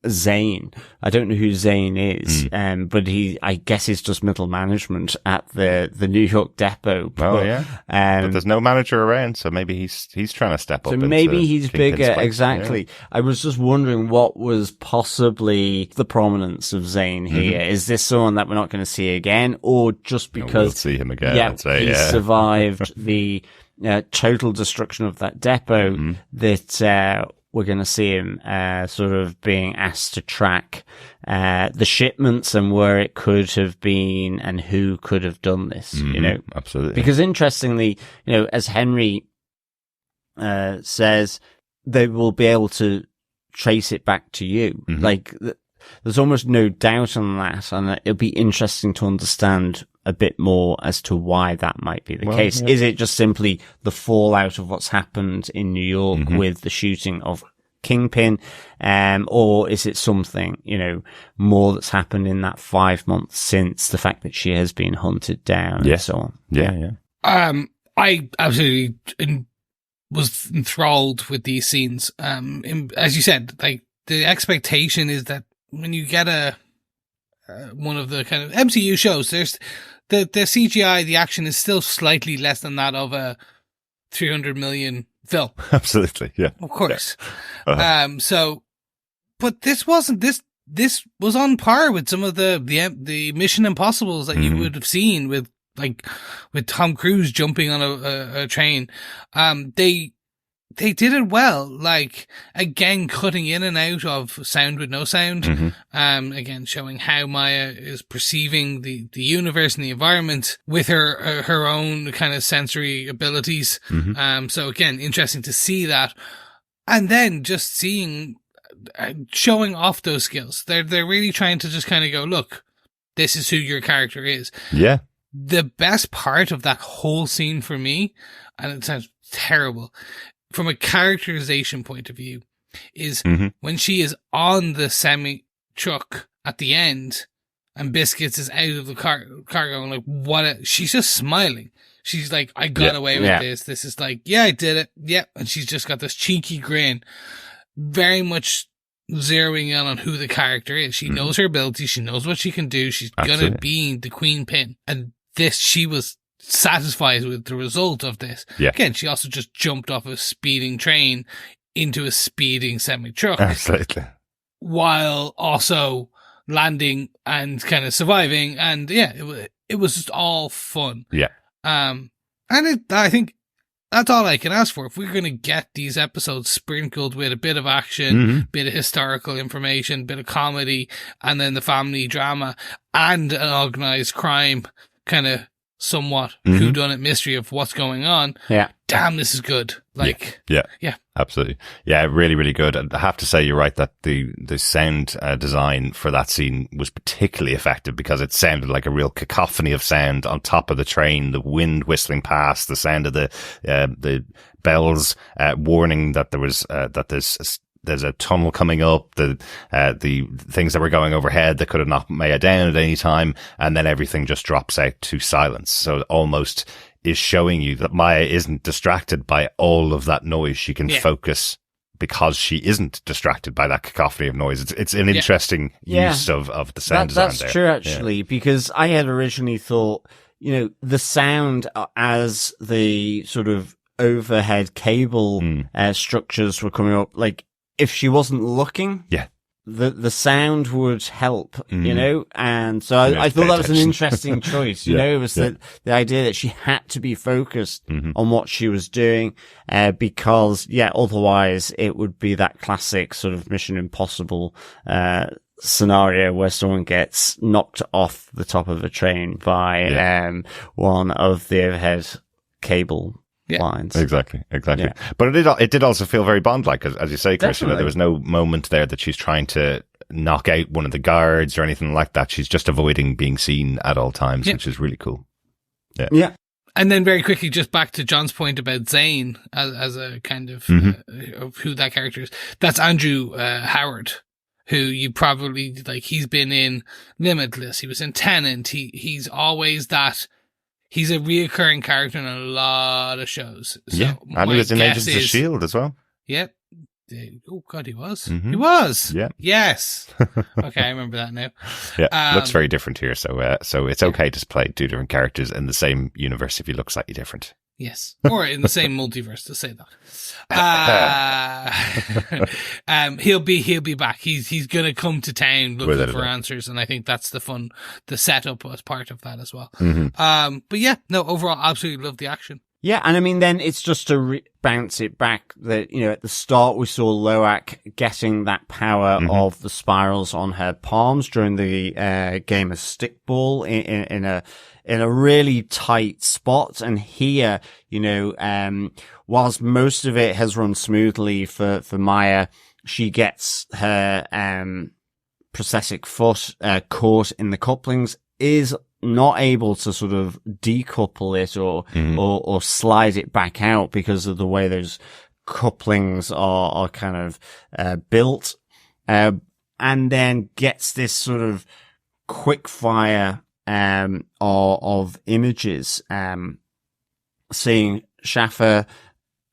Zane. I don't know who Zane is, but I guess he's just middle management at the New York depot. But there's no manager around, so maybe he's trying to step up. So maybe he's bigger. Place. Exactly. Yeah. I was just wondering what was possibly the prominence of Zane here. Is this someone that we're not going to see again, or just because we'll see him again? He survived the total destruction of that depot that. We're going to see him sort of being asked to track the shipments and where it could have been and who could have done this, Absolutely. Because interestingly, as Henry says, they will be able to trace it back to you. Like, there's almost no doubt on that, and it'll be interesting to understand a bit more as to why that might be the case. Is it just simply the fallout of what's happened in New York with the shooting of Kingpin, or is it something, more that's happened in that 5 months since the fact that she has been hunted down and so on? Yeah. I absolutely was enthralled with these scenes. As you said, like, the expectation is that when you get one of the kind of MCU shows, there's the CGI, the action is still slightly less than that of a 300 million film. Absolutely, yeah. Of course. Yeah. So But this wasn't this was on par with some of the Mission Impossibles that you would have seen with Tom Cruise jumping on a train. They did it well, like, again, cutting in and out of sound with no sound. Again, showing how Maya is perceiving the universe and the environment with her own kind of sensory abilities. So again, interesting to see that. And then just showing off those skills. They're really trying to just kind of go, look, this is who your character is. Yeah. The best part of that whole scene for me, and it sounds terrible, from a characterization point of view, is when she is on the semi-truck at the end and Biscuits is out of the cargo and like, she's just smiling. She's like, I got away with this. This is like, yeah, I did it. Yeah. And she's just got this cheeky grin, very much zeroing in on who the character is. She knows her abilities. She knows what she can do. She's going to be the queen pin. And she was satisfied with the result of this. Yeah. Again, she also just jumped off a speeding train into a speeding semi-truck. Absolutely. While also landing and kind of surviving. And yeah, it was just all fun. Yeah. I think that's all I can ask for. If we're going to get these episodes sprinkled with a bit of action, bit of historical information, bit of comedy, and then the family drama and an organized crime kind of somewhat whodunit mystery of what's going on. Yeah. Damn, this is good. Like, yeah. Absolutely. Yeah, really, really good. And I have to say, you're right that the sound design for that scene was particularly effective because it sounded like a real cacophony of sound on top of the train, the wind whistling past, the sound of the bells warning that there's a tunnel coming up, the things that were going overhead that could have knocked Maya down at any time, and then everything just drops out to silence. So it almost is showing you that Maya isn't distracted by all of that noise. She can focus because she isn't distracted by that cacophony of noise. It's an interesting use of the sound design there. That's true, actually, because I had originally thought, the sound as the sort of overhead cable structures were coming up, like, if she wasn't looking, the sound would help, and so I thought that was an interesting choice. It was the idea that she had to be focused on what she was doing, because otherwise it would be that classic sort of Mission Impossible scenario where someone gets knocked off the top of a train by one of the overhead cable lines. Exactly. Yeah. But it did also feel very Bond-like, as you say, Chris. There was no moment there that she's trying to knock out one of the guards or anything like that. She's just avoiding being seen at all times, which is really cool. Yeah. And then very quickly, just back to John's point about Zane as a kind of who that character is. That's Andrew Howard, who you probably he's been in Limitless. He was in Tenet. He's always that. He's a reoccurring character in a lot of shows. So and he was in Agents of S.H.I.E.L.D. as well. Yep. Oh, God, he was. He was. Yeah. Yes. Okay, I remember that now. Yeah, looks very different here. So it's okay to play two different characters in the same universe if you look slightly different. Yes. Or in the same multiverse, to say that. He'll be back. He's going to come to town looking for answers. And I think that's the setup as part of that as well. But yeah, no, overall, absolutely love the action. Yeah. And I mean, then it's just to bounce it back that, at the start we saw Lowak getting that power of the spirals on her palms during the game of stickball in a really tight spot. And here, whilst most of it has run smoothly for Maya, she gets her prosthetic foot caught in the couplings, is not able to sort of decouple it or slide it back out because of the way those couplings are kind of built, and then gets this sort of quick fire of images, seeing Schaffer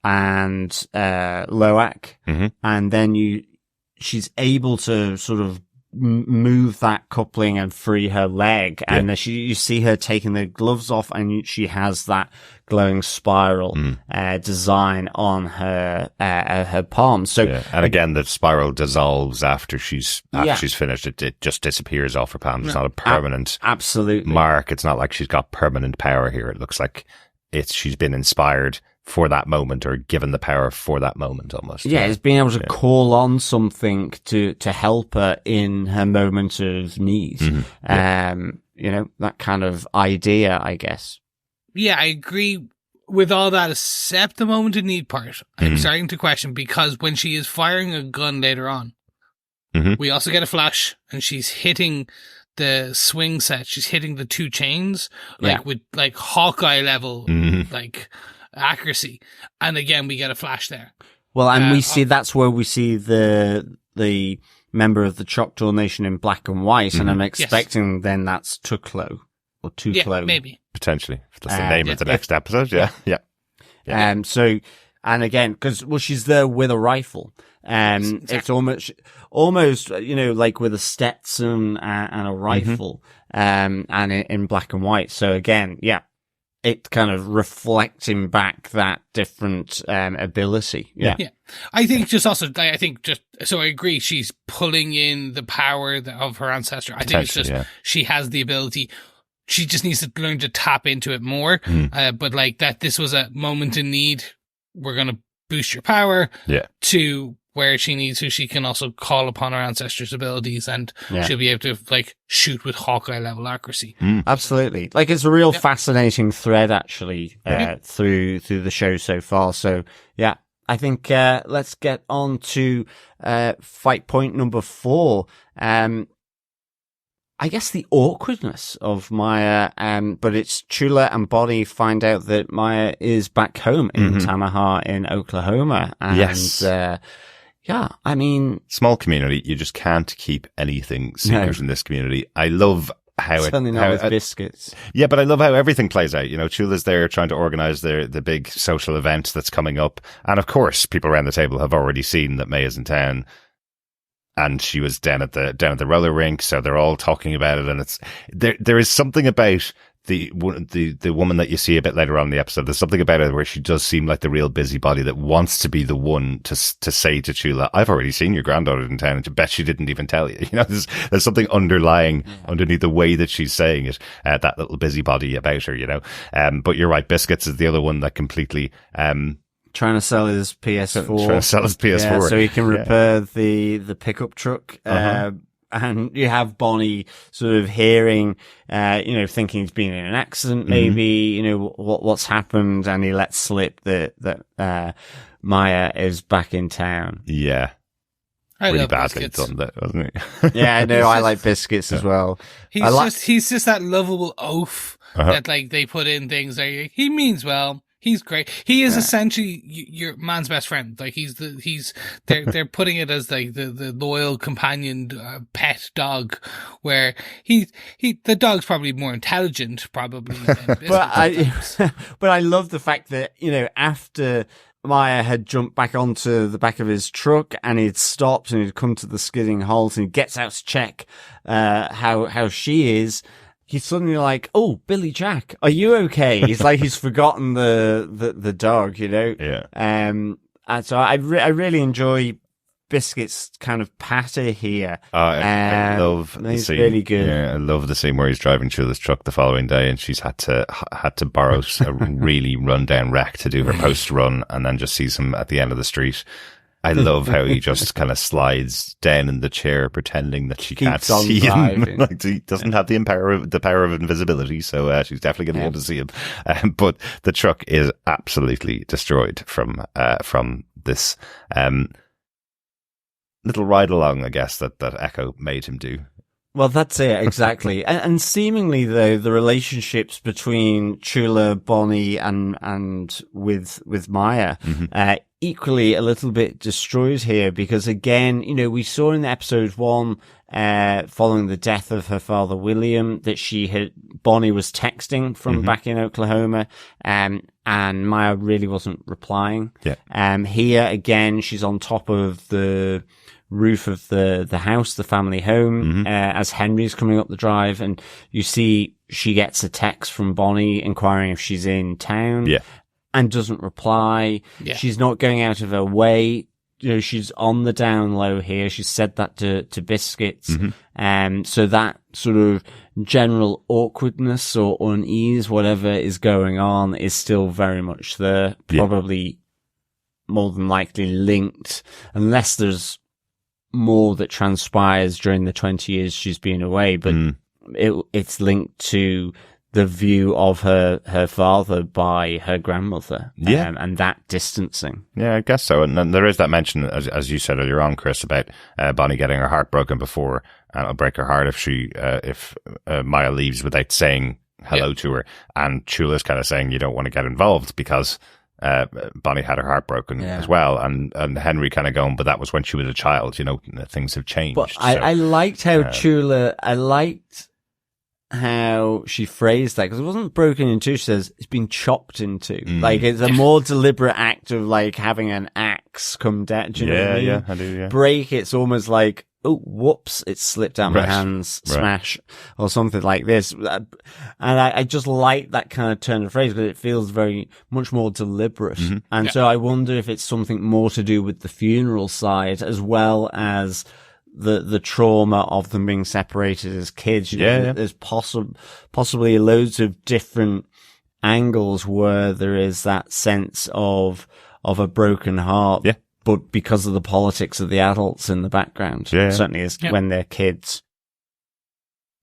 and Lowak, and then she's able to sort of move that coupling and free her leg. And you see her taking the gloves off, and she has that glowing spiral design on her palm. So and again, the spiral dissolves after she's finished. It just disappears off her palm. It's not a permanent absolutely mark. It's not like she's got permanent power here. It looks like she's been inspired for that moment, or given the power for that moment almost. Yeah, it's being able to call on something to help her in her moment of need. That kind of idea, I guess. Yeah, I agree with all that, except the moment of need part. I'm starting to question, because when she is firing a gun later on, we also get a flash, and she's hitting the swing set. She's hitting the 2 chains, with Hawkeye level, accuracy. And again, we get a flash there. Well, and we see, that's where we see the member of the Choctaw Nation in black and white, and I'm expecting then that's Tuklo or Tuklo. Yeah, maybe. Potentially. That's the name of the next episode. Yeah. So, and again, because she's there with a rifle. It's almost like with a Stetson and a rifle, and in black and white. So again, it kind of reflecting back that different ability. Yeah. I think so I agree. She's pulling in the power of her ancestor. I think it's just she has the ability. She just needs to learn to tap into it more. But this was a moment in need. We're going to boost your power to where she needs to. She can also call upon her ancestors' abilities, and she'll be able to shoot with Hawkeye level accuracy. Absolutely. It's a real fascinating thread actually, through the show so far. So I think, let's get on to, fight point number 4. I guess the awkwardness of Maya, but it's Chula and Bonnie find out that Maya is back home in Tamaha in Oklahoma. And, I mean, small community. You just can't keep anything secret in this community. I love how certainly not with Biscuits. Yeah, but I love how everything plays out. Chula's there trying to organize the big social event that's coming up. And of course, people around the table have already seen that May is in town. And she was down at the roller rink, so they're all talking about it. And it's there is something about the woman that you see a bit later on in the episode. There's something about her where she does seem like the real busybody that wants to be the one to say to Chula, "I've already seen your granddaughter in town," and to bet she didn't even tell you. There's something underlying underneath the way that she's saying it. That little busybody about her. But you're right. Biscuits is the other one that completely trying to sell his PS4. Trying to sell his PS4. So he can repair the pickup truck. And you have Bonnie sort of hearing, thinking he's been in an accident, maybe, what's happened, and he lets slip that Maya is back in town. Yeah. Really badly done that, wasn't it? Yeah, no, I like Biscuits as well. He's just that lovable oaf that they put in things like, he means well. He's great. He is essentially your man's best friend. They're putting it as the loyal companion, pet dog, where the dog's probably more intelligent, probably. But I love the fact that, after Maya had jumped back onto the back of his truck and he'd stopped and he'd come to the skidding halt and he gets out to check, how she is. He's suddenly like, "Oh, Billy Jack, are you okay?" He's like, he's forgotten the dog, Yeah. And so I really enjoy Biscuits' kind of patter here. I love the he's scene. really good. Yeah, I love the scene where he's driving Chula's truck the following day, and she's had to borrow a really rundown wreck to do her post run, and then just sees him at the end of the street. I love how he just kind of slides down in the chair, pretending that she can't see him. He doesn't have the power of invisibility, so she's definitely going to be able to see him. But the truck is absolutely destroyed from this little ride along, I guess, that Echo made him do. Well, that's it, exactly. and seemingly, though, the relationships between Chula, Bonnie, and with Maya, equally a little bit destroyed here, because again, we saw in episode 1, following the death of her father, William, that Bonnie was texting from back in Oklahoma, and and Maya really wasn't replying. Yeah. Here again, she's on top of the roof of the house, the family home, as Henry's coming up the drive, and you see she gets a text from Bonnie inquiring if she's in town. Yeah. And doesn't reply. Yeah. She's not going out of her way. You know, she's on the down low here. She said that to Biscuits. So that sort of general awkwardness or unease, whatever is going on, is still very much there. Probably more than likely linked, unless there's more that transpires during the 20 years she's been away, but it's linked to the view of her father by her grandmother. And that distancing. Yeah, I guess so. And then there is that mention, as you said earlier on, Chris, about Bonnie getting her heart broken before, and it'll break her heart if Maya leaves without saying hello to her. And Chula's kind of saying you don't want to get involved because Bonnie had her heart broken as well. And Henry kind of going, but that was when she was a child, you know, things have changed. But I liked how Chula, I liked how she phrased that, because it wasn't broken in two. She says it's been chopped in two. Like, it's a more deliberate act of like having an axe come down. Do you know what I mean? Yeah, I do, yeah. Break, it's almost like, oh, whoops, it slipped out my hands, smash, or something like this. And I just like that kind of turn of phrase, because it feels very much more deliberate. And so I wonder if it's something more to do with the funeral side, as well as the trauma of them being separated as kids. You know, there's possibly loads of different angles where there is that sense of a broken heart. Yeah. But because of the politics of the adults in the background, certainly is when they're kids.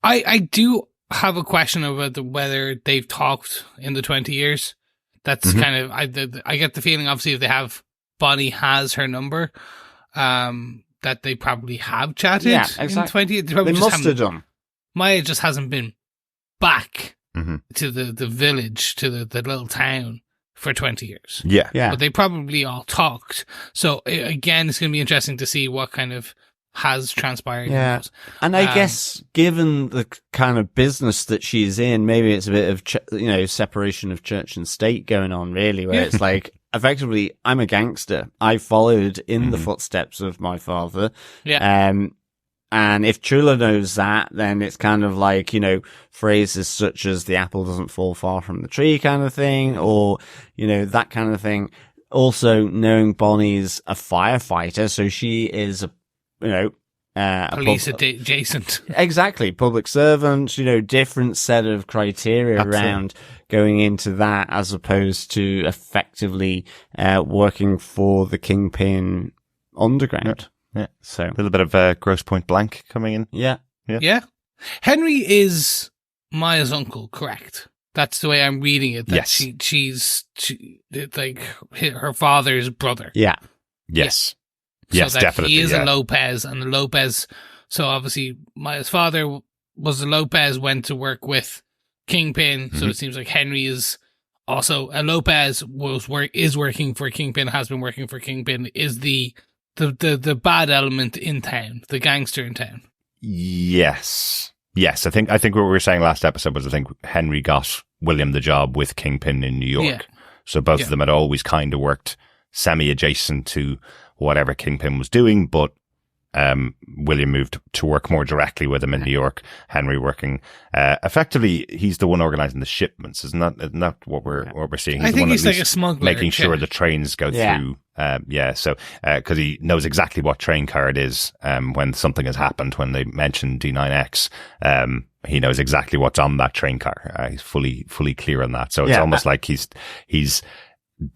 I do have a question about whether they've talked in the 20 years. That's kind of, I get the feeling, obviously, if they have, Bonnie has her number, that they probably have chatted in 20 years. They must have done. Maya just hasn't been back to the village, to the little town for 20 years. Yeah. But they probably all talked. So again, it's going to be interesting to see what kind of has transpired. Yeah. And I guess given the kind of business that she's in, maybe it's a bit of, separation of church and state going on, really, where it's like, effectively, I'm a gangster. I followed in the footsteps of my father. Yeah. And if Chula knows that, then it's kind of like, phrases such as the apple doesn't fall far from the tree kind of thing, or, that kind of thing. Also, knowing Bonnie's a firefighter, so she is police adjacent. Exactly. Public servant, different set of criteria around going into that, as opposed to effectively working for the Kingpin underground. Yeah. So a little bit of Grosse Pointe Blank coming in. Yeah. Henry is Maya's uncle, correct? That's the way I'm reading it. That yes. She's like her father's brother. Yeah. Yes. So yes, that definitely. He is a Lopez, and the Lopez. So obviously, Maya's father was a Lopez, went to work with Kingpin. So it seems like Henry is also a Lopez. Is working for Kingpin. Has been working for Kingpin. Is the bad element in town, the gangster in town. Yes. I think what we were saying last episode was, I think Henry got William the job with Kingpin in New York. Yeah. So both of them had always kind of worked semi-adjacent to whatever Kingpin was doing, but William moved to work more directly with him in New York. Henry working effectively, he's the one organizing the shipments. Isn't that what we're seeing? I think he's like a smuggler, making sure the trains go through. So because he knows exactly what train car it is when something has happened. When they mention D9X, he knows exactly what's on that train car. He's fully clear on that. So it's almost like he's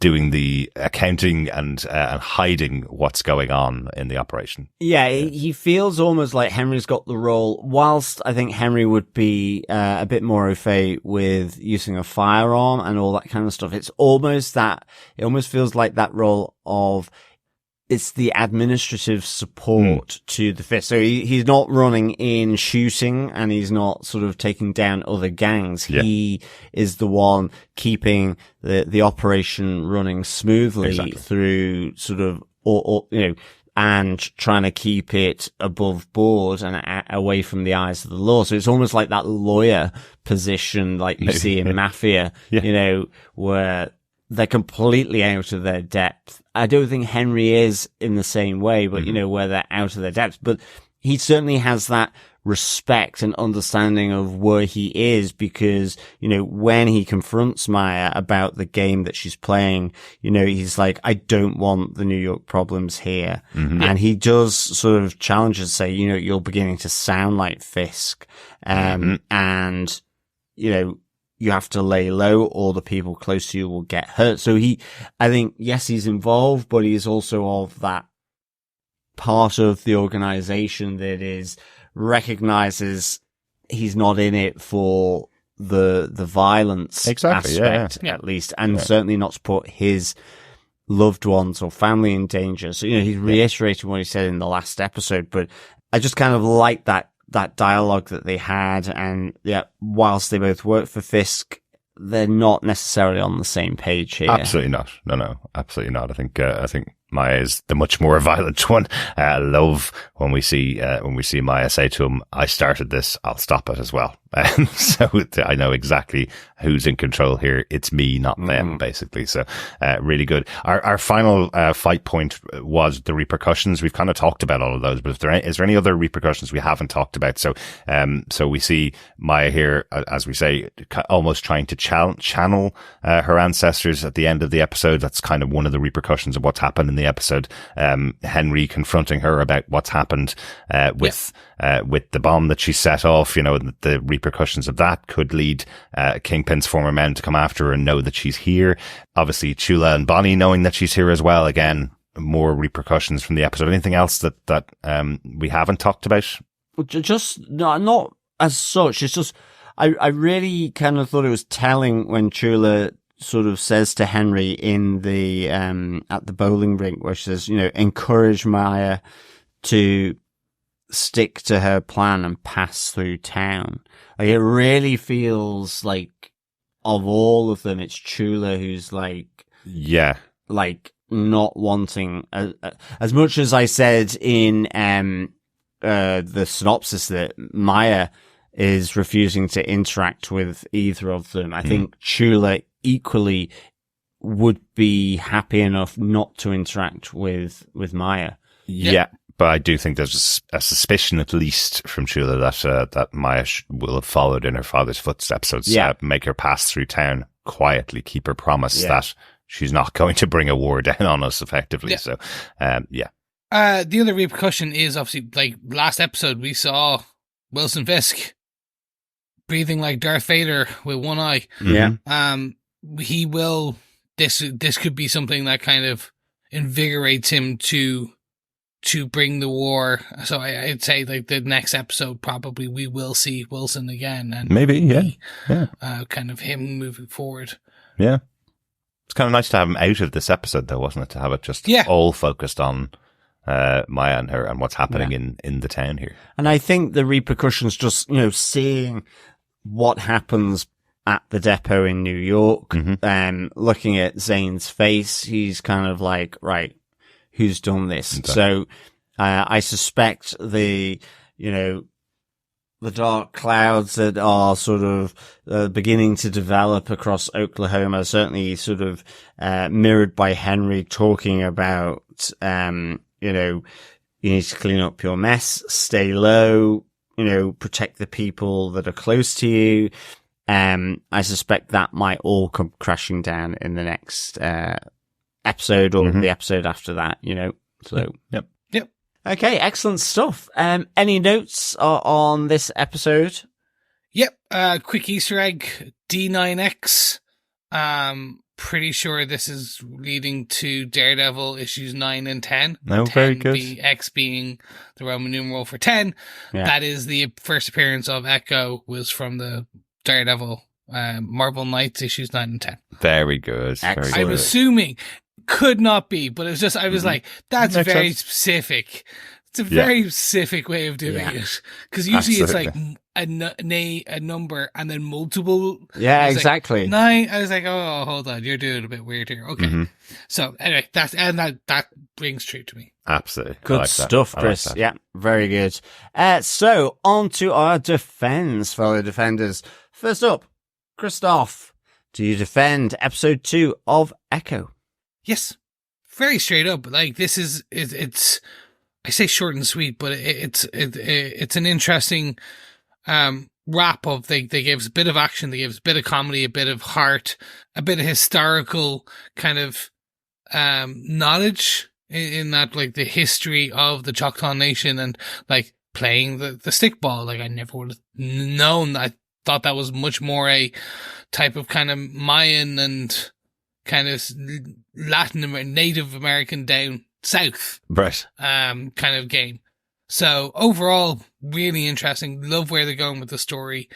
doing the accounting and hiding what's going on in the operation. Yeah, he feels almost like Henry's got the role, whilst I think Henry would be a bit more au fait with using a firearm and all that kind of stuff. It almost feels like that role of, it's the administrative support to the Fisk. So he's not running in shooting, and he's not sort of taking down other gangs. Yeah. He is the one keeping the operation running smoothly through sort of, and trying to keep it above board and away from the eyes of the law. So it's almost like that lawyer position, like you see in Mafia, where they're completely out of their depth. I don't think Henry is in the same way, but where they're out of their depth. But he certainly has that respect and understanding of where he is because, when he confronts Maya about the game that she's playing, he's like, I don't want the New York problems here. And he does sort of challenge and say, you're beginning to sound like Fisk. And, you have to lay low or the people close to you will get hurt. So I think, yes, he's involved, but he's also of that part of the organization that recognizes he's not in it for the violence aspect, at least, and certainly not to put his loved ones or family in danger. So, he's reiterating what he said in the last episode, but I just kind of like that dialogue that they had. And whilst they both work for Fisk, they're not necessarily on the same page here. Absolutely not. No, absolutely not. I think Maya is the much more violent one. I love when we see Maya say to him, I started this, I'll stop it as well. So I know exactly who's in control here. It's me, not them, basically. So, really good. Our final, fight point was the repercussions. We've kind of talked about all of those, but is there any other repercussions we haven't talked about? So we see Maya here, as we say, almost trying to channel, her ancestors at the end of the episode. That's kind of one of the repercussions of what's happened in the episode. Henry confronting her about what's happened, with the bomb that she set off, the repercussions of that could lead Kingpin's former men to come after her and know that she's here. Obviously, Chula and Bonnie knowing that she's here as well. Again, more repercussions from the episode. Anything else that we haven't talked about? Just not as such. It's just I really kind of thought it was telling when Chula sort of says to Henry in the at the bowling rink, where she says, encourage Maya to stick to her plan and pass through town. Like, it really feels like of all of them, it's Chula who's like not wanting as much as I said in the synopsis that Maya is refusing to interact with either of them. I think Chula equally would be happy enough not to interact with Maya. Yeah. But I do think there's a suspicion, at least from Chula, that Maya will have followed in her father's footsteps. So it's make her pass through town quietly, keep her promise that she's not going to bring a war down on us effectively. So, the other repercussion is obviously, like last episode, we saw Wilson Fisk breathing like Darth Vader with one eye. Yeah. He will. This could be something that kind of invigorates him to bring the war. So I'd say like the next episode, probably we will see Wilson again, and maybe kind of him moving forward. Yeah, it's kind of nice to have him out of this episode, though, wasn't it? To have it just all focused on Maya and her and what's happening in the town here. And I think the repercussions, just seeing what happens at the depot in New York, looking at Zane's face, he's kind of like, right, who's done this? Exactly. So, I suspect the dark clouds that are sort of beginning to develop across Oklahoma, certainly sort of mirrored by Henry talking about, you need to clean up your mess, stay low, protect the people that are close to you. I suspect that might all come crashing down in the next episode or the episode after that, So, Yep. Okay, excellent stuff. Any notes on this episode? Yep. Quick Easter egg, D9X. Pretty sure this is leading to Daredevil issues 9 and 10. No, 10 very good. X being the Roman numeral for 10. Yeah. That is the first appearance of Echo, was from the Daredevil Marvel Knights issues 9 and 10. Very good. Excellent. I'm assuming could not be, but it's just, I was like, that's Makes very sense. Specific. It's a very specific way of doing it. Because usually it's like a number and then multiple. Yeah, exactly. Like 9. I was like, oh, hold on, you're doing it a bit weird here. Okay. So anyway, that rings true to me. Absolutely. Good stuff, Chris. Yeah, very good. So on to our defense, fellow defenders. First up, Christoph. do you defend episode 2 of Echo? Yes, very straight up. Like, this is it's I say short and sweet, but it's an interesting wrap of they gave us a bit of action, they gave us a bit of comedy, a bit of heart, a bit of historical kind of knowledge in that, like, the history of the Choctaw Nation, and like playing the stickball. Like, I never would have known. I thought that was much more a type of kind of Mayan and kind of Native American down south, Right. kind of game. So overall, really interesting. Love where they're going with the story.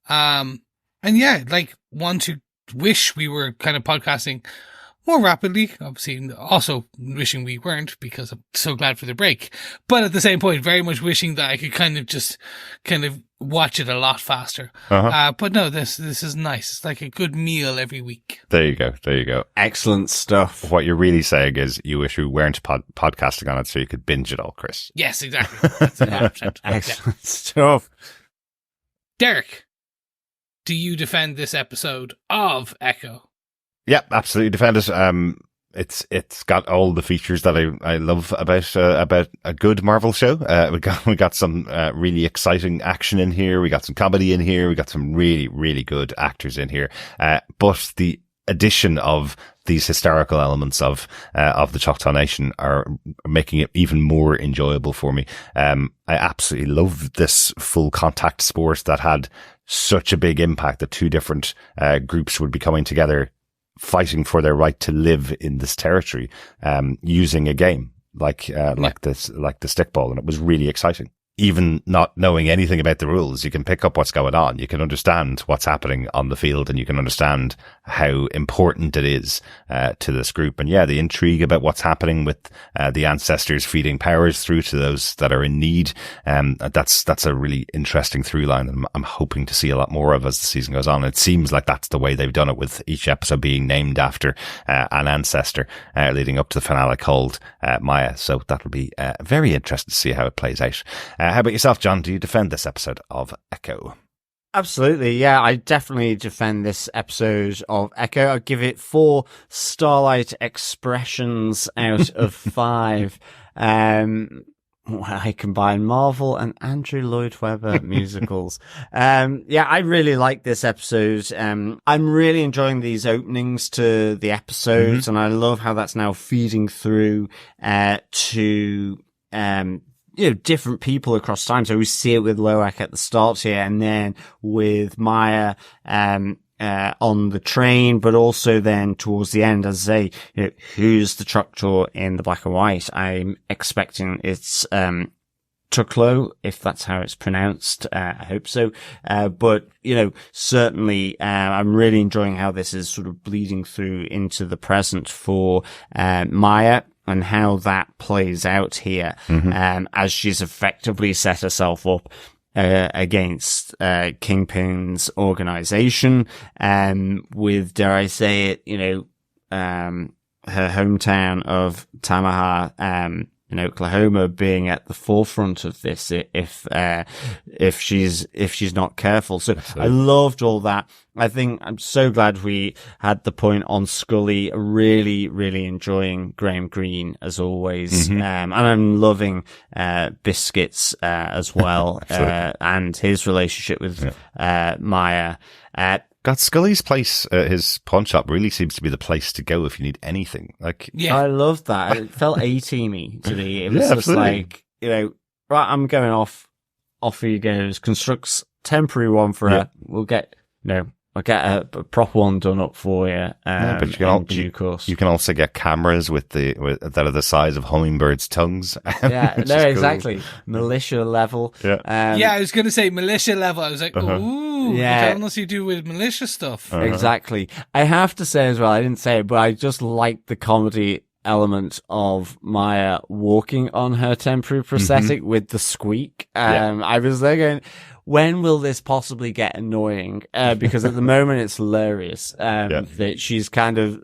And yeah, like, want to wish we were kind of podcasting more rapidly. Obviously, also wishing we weren't, because I'm so glad for the break. But at the same point, very much wishing that I could kind of watch it a lot faster. But no, this is nice. It's like a good meal every week. There you go. Excellent stuff. What you're really saying is you wish we weren't podcasting on it so you could binge it all, Chris. Yes, exactly. That's 100%. Excellent stuff. Derek, do you defend this episode of Echo? Yep, absolutely defend it. It's got all the features that I love about a good Marvel show. We got some really exciting action in here. We got some comedy in here. We got some really, really good actors in here. But the addition of these historical elements of the Choctaw Nation are making it even more enjoyable for me. I absolutely love this full contact sport that had such a big impact that two different groups would be coming together, fighting for their right to live in this territory, using a game like the stickball, and it was really exciting. Even not knowing anything about the rules, you can pick up what's going on. You can understand what's happening on the field, and you can understand how important it is to this group. And yeah, the intrigue about what's happening with the ancestors feeding powers through to those that are in need. That's a really interesting through line, and I'm hoping to see a lot more of as the season goes on. It seems like that's the way they've done it, with each episode being named after an ancestor, leading up to the finale called Maya. So that'll be very interesting to see how it plays out. How about yourself, John? Do you defend this episode of Echo? Absolutely, yeah. I definitely defend this episode of Echo. I'll give it 4 starlight expressions out of 5. I combine Marvel and Andrew Lloyd Webber musicals. Yeah, I really like this episode. I'm really enjoying these openings to the episodes, and I love how that's now feeding through to different people across time. So we see it with Lowak at the start here, and then with Maya on the train, but also then towards the end, as I say, who's the Choctaw in the black and white? I'm expecting it's Choctaw, if that's how it's pronounced. I hope so. But certainly, I'm really enjoying how this is sort of bleeding through into the present for Maya, and how that plays out here, as she's effectively set herself up against Kingpin's organization, with, dare I say it, her hometown of Tamaha, in Oklahoma being at the forefront of this if she's not careful. So absolutely. I loved all that. I think I'm so glad we had the point on Scully. Really, really enjoying Graham Greene as always. And I'm loving Biscuits as well, and his relationship with Maya. God, Scully's place, his pawn shop, really seems to be the place to go if you need anything. Like, yeah, I love that. It felt A-teamy to me. It was just like, right, I'm going off. Off he goes. Constructs temporary one for her. We'll get, I'll get a proper one done up for you. But you can due course. You can also get cameras that are the size of hummingbirds' tongues. Yeah, no, exactly. Cool. Militia level. Yeah. I was going to say militia level. I was like, ooh, yeah. Unless you do with militia stuff. Exactly. I have to say as well, I didn't say it, but I just like the comedy element of Maya walking on her temporary prosthetic with the squeak. I was there going, when will this possibly get annoying? Because at the moment it's hilarious that she's kind of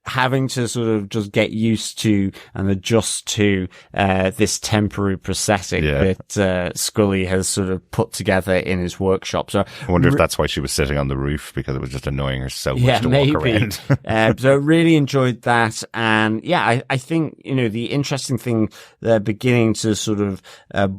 having to sort of just get used to and adjust to this temporary prosthetic that Scully has sort of put together in his workshop. So I wonder if that's why she was sitting on the roof, because it was just annoying her so much to walk around. So I really enjoyed that. And yeah, I think, the interesting thing they're beginning to sort of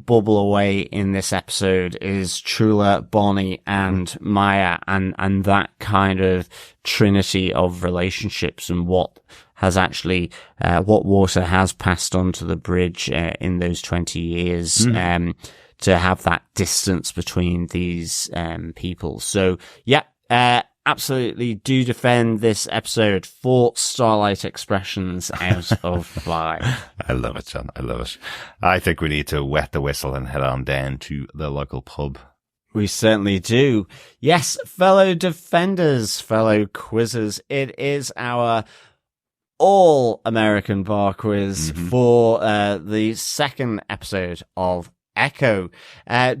bubble away in this episode is Chula, Bonnie, and Maya, and that kind of trinity of relationships and what has actually, what water has passed onto the bridge in those 20 years, to have that distance between these people. So yeah, absolutely do defend this episode for Starlight Expressions out of 5. I love it, John. I love it. I think we need to wet the whistle and head on down to the local pub. We certainly do. Yes, fellow defenders, fellow quizzers, it is our all-American bar quiz for the second episode of Echo.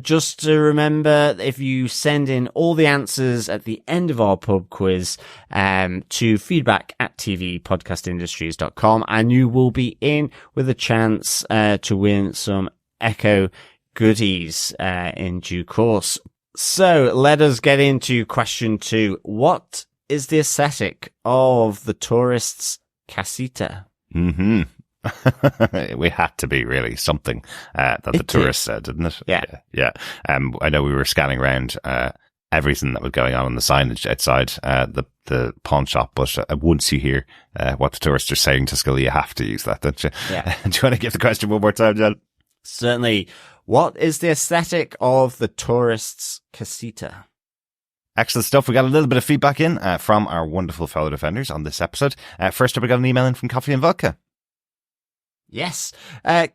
Just to remember, if you send in all the answers at the end of our pub quiz to feedback@tvpodcastindustries.com, and you will be in with a chance to win some Echo goodies in due course. So let us get into question 2. What is the aesthetic of the tourists' casita? We had to be really something that the tourists said, didn't it? Yeah. I know we were scanning around everything that was going on the signage outside the pawn shop, but once you hear what the tourists are saying to Scully, you have to use that, don't you? Yeah. Do you want to give the question one more time, John? Certainly. What is the aesthetic of the tourists' casita? Excellent stuff. We got a little bit of feedback in from our wonderful fellow defenders on this episode. First up, we got an email in from Coffee and Vodka. Yes.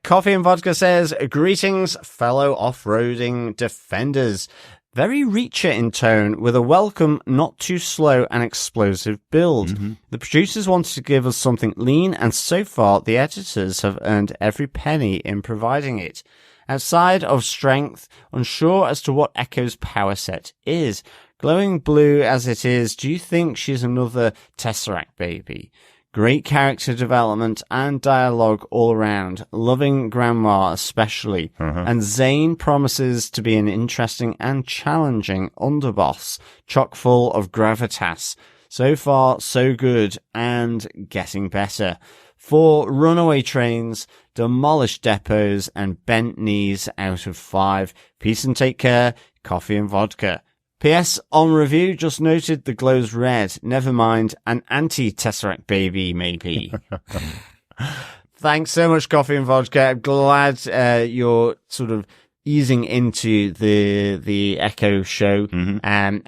Coffee and Vodka says, greetings, fellow off-roading defenders. Very Reacher in tone, with a welcome, not too slow and explosive build. The producers wanted to give us something lean, and so far the editors have earned every penny in providing it. Outside of strength, unsure as to what Echo's power set is. Glowing blue as it is, do you think she's another Tesseract baby? Great character development and dialogue all around. Loving Grandma especially. And Zane promises to be an interesting and challenging underboss, chock full of gravitas. So far, so good and getting better. For runaway trains, demolished depots, and bent knees out of 5. Peace and take care. Coffee and Vodka. P.S. On review, just noted the glow's red. Never mind, an anti-Tesseract baby, maybe. Thanks so much, Coffee and Vodka. I'm glad you're sort of easing into the Echo show and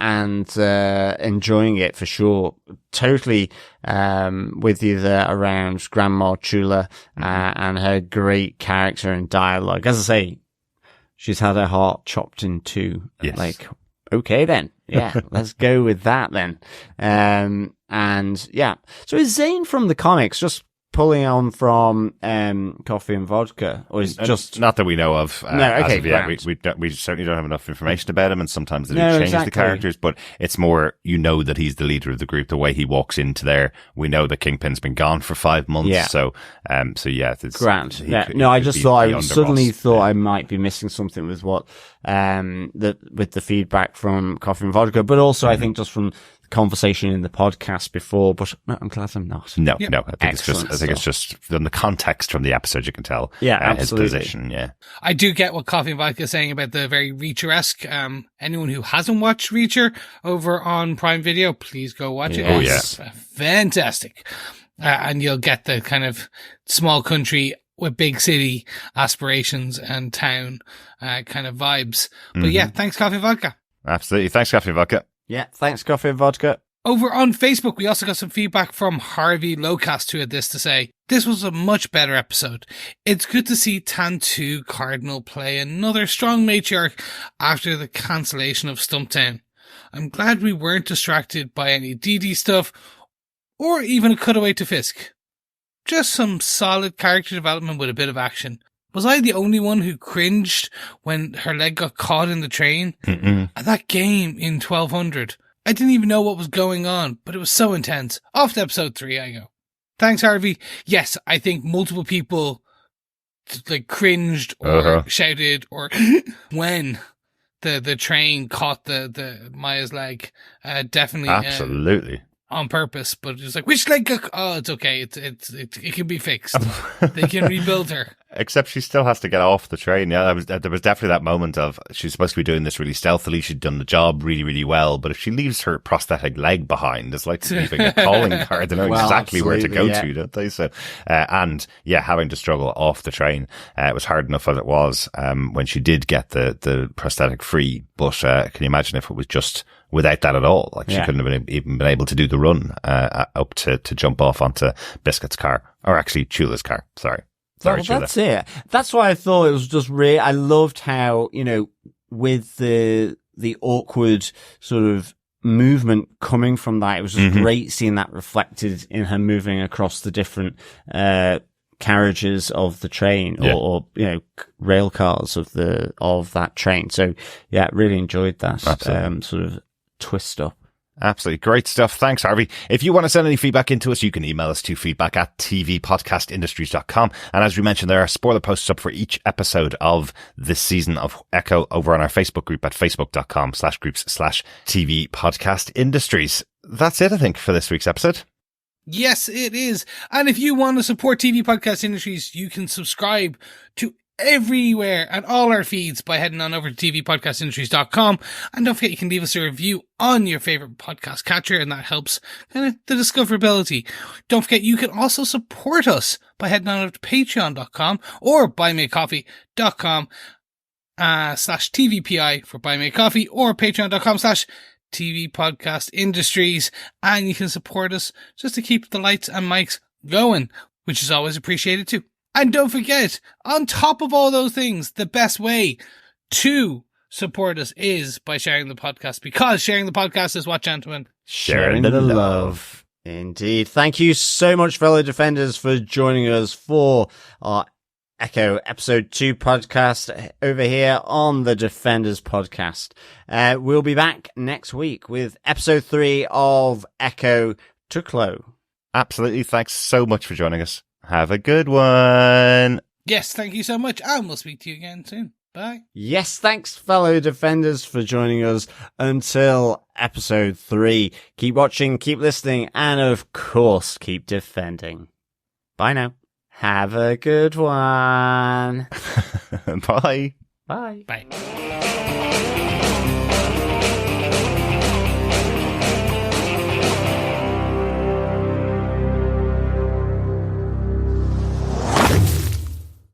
enjoying it for sure. Totally with you there around Grandma Chula and her great character and dialogue. As I say, she's had her heart chopped in two. Yes. Like, okay then. Yeah, let's go with that then. And yeah. So is Zane from the comics just pulling on from Coffee and Vodka, or is just not that we know of? No, okay, as of yet. We certainly don't have enough information about him, and sometimes they do change the characters. But it's more, that he's the leader of the group. The way he walks into there, we know that Kingpin's been gone for 5 months. Yeah. So yeah, it's grand. I just thought I might be missing something with what with the feedback from Coffee and Vodka, but also I think just from conversation in the podcast before, but no, I'm glad I'm not. No, I think it's just from the context from the episode you can tell. Yeah, absolutely. His position. Yeah, I do get what Coffee and Vodka is saying about the very Reacher-esque. Anyone who hasn't watched Reacher over on Prime Video, please go watch it. Oh, it's fantastic, and you'll get the kind of small country with big city aspirations and town kind of vibes. But yeah, thanks, Coffee and Vodka. Absolutely, thanks, Coffee and Vodka. Yeah, thanks, Coffee and Vodka. Over on Facebook, we also got some feedback from Harvey Lowcast, who had this to say. This was a much better episode. It's good to see Tantu Cardinal play another strong matriarch after the cancellation of Stumptown. I'm glad we weren't distracted by any DD stuff, or even a cutaway to Fisk. Just some solid character development with a bit of action. Was I the only one who cringed when her leg got caught in the train? And that game in 1200. I didn't even know what was going on, but it was so intense. Off to episode 3 I go. Thanks, Harvey. Yes, I think multiple people like cringed or shouted or when the train caught the Maya's leg. Definitely. Absolutely. On purpose, but it's like, which leg? Oh, it's okay. It can be fixed. They can rebuild her. Except she still has to get off the train. Yeah, there was definitely that moment of she's supposed to be doing this really stealthily. She'd done the job really, really well. But if she leaves her prosthetic leg behind, it's like leaving a calling card. They know exactly where to go to, don't they? So, and yeah, having to struggle off the train, it was hard enough as it was when she did get the prosthetic free. But can you imagine if it was just without that at all? Like she couldn't have even been able to do the run up to jump off onto Biscuits' car, or actually Chula's car. Sorry, well, that's it. That's why I thought it was just really. I loved how, you know, with the awkward sort of movement coming from that, it was just great seeing that reflected in her moving across the different carriages of the train, or you know, rail cars of that train. So yeah, really enjoyed that sort of twist up. Absolutely. Great stuff. Thanks, Harvey. If you want to send any feedback into us, you can email us to feedback@tvpodcastindustries.com. And as we mentioned, there are spoiler posts up for each episode of this season of Echo over on our Facebook group at facebook.com/groups/TV Podcast Industries. That's it, I think, for this week's episode. Yes, it is. And if you want to support TV Podcast Industries, you can subscribe to everywhere and all our feeds by heading on over to tvpodcastindustries.com. And don't forget, you can leave us a review on your favorite podcast catcher, and that helps kind of the discoverability. Don't forget, you can also support us by heading on over to patreon.com or buymeacoffee.com /TVPI for Buy Me a Coffee, or patreon.com/TV Podcast Industries. And you can support us just to keep the lights and mics going, which is always appreciated too. And don't forget, on top of all those things, the best way to support us is by sharing the podcast, because sharing the podcast is what, gentlemen? Sharing the love. Indeed. Thank you so much, fellow defenders, for joining us for our Echo Episode 2 podcast over here on the Defenders podcast. We'll be back next week with Episode 3 of Echo Tuklo. Absolutely. Thanks so much for joining us. Have a good one. Yes, thank you so much. And we'll speak to you again soon. Bye. Yes, thanks, fellow defenders, for joining us until episode 3. Keep watching, keep listening, and of course, keep defending. Bye now. Have a good one. Bye. Bye. Bye.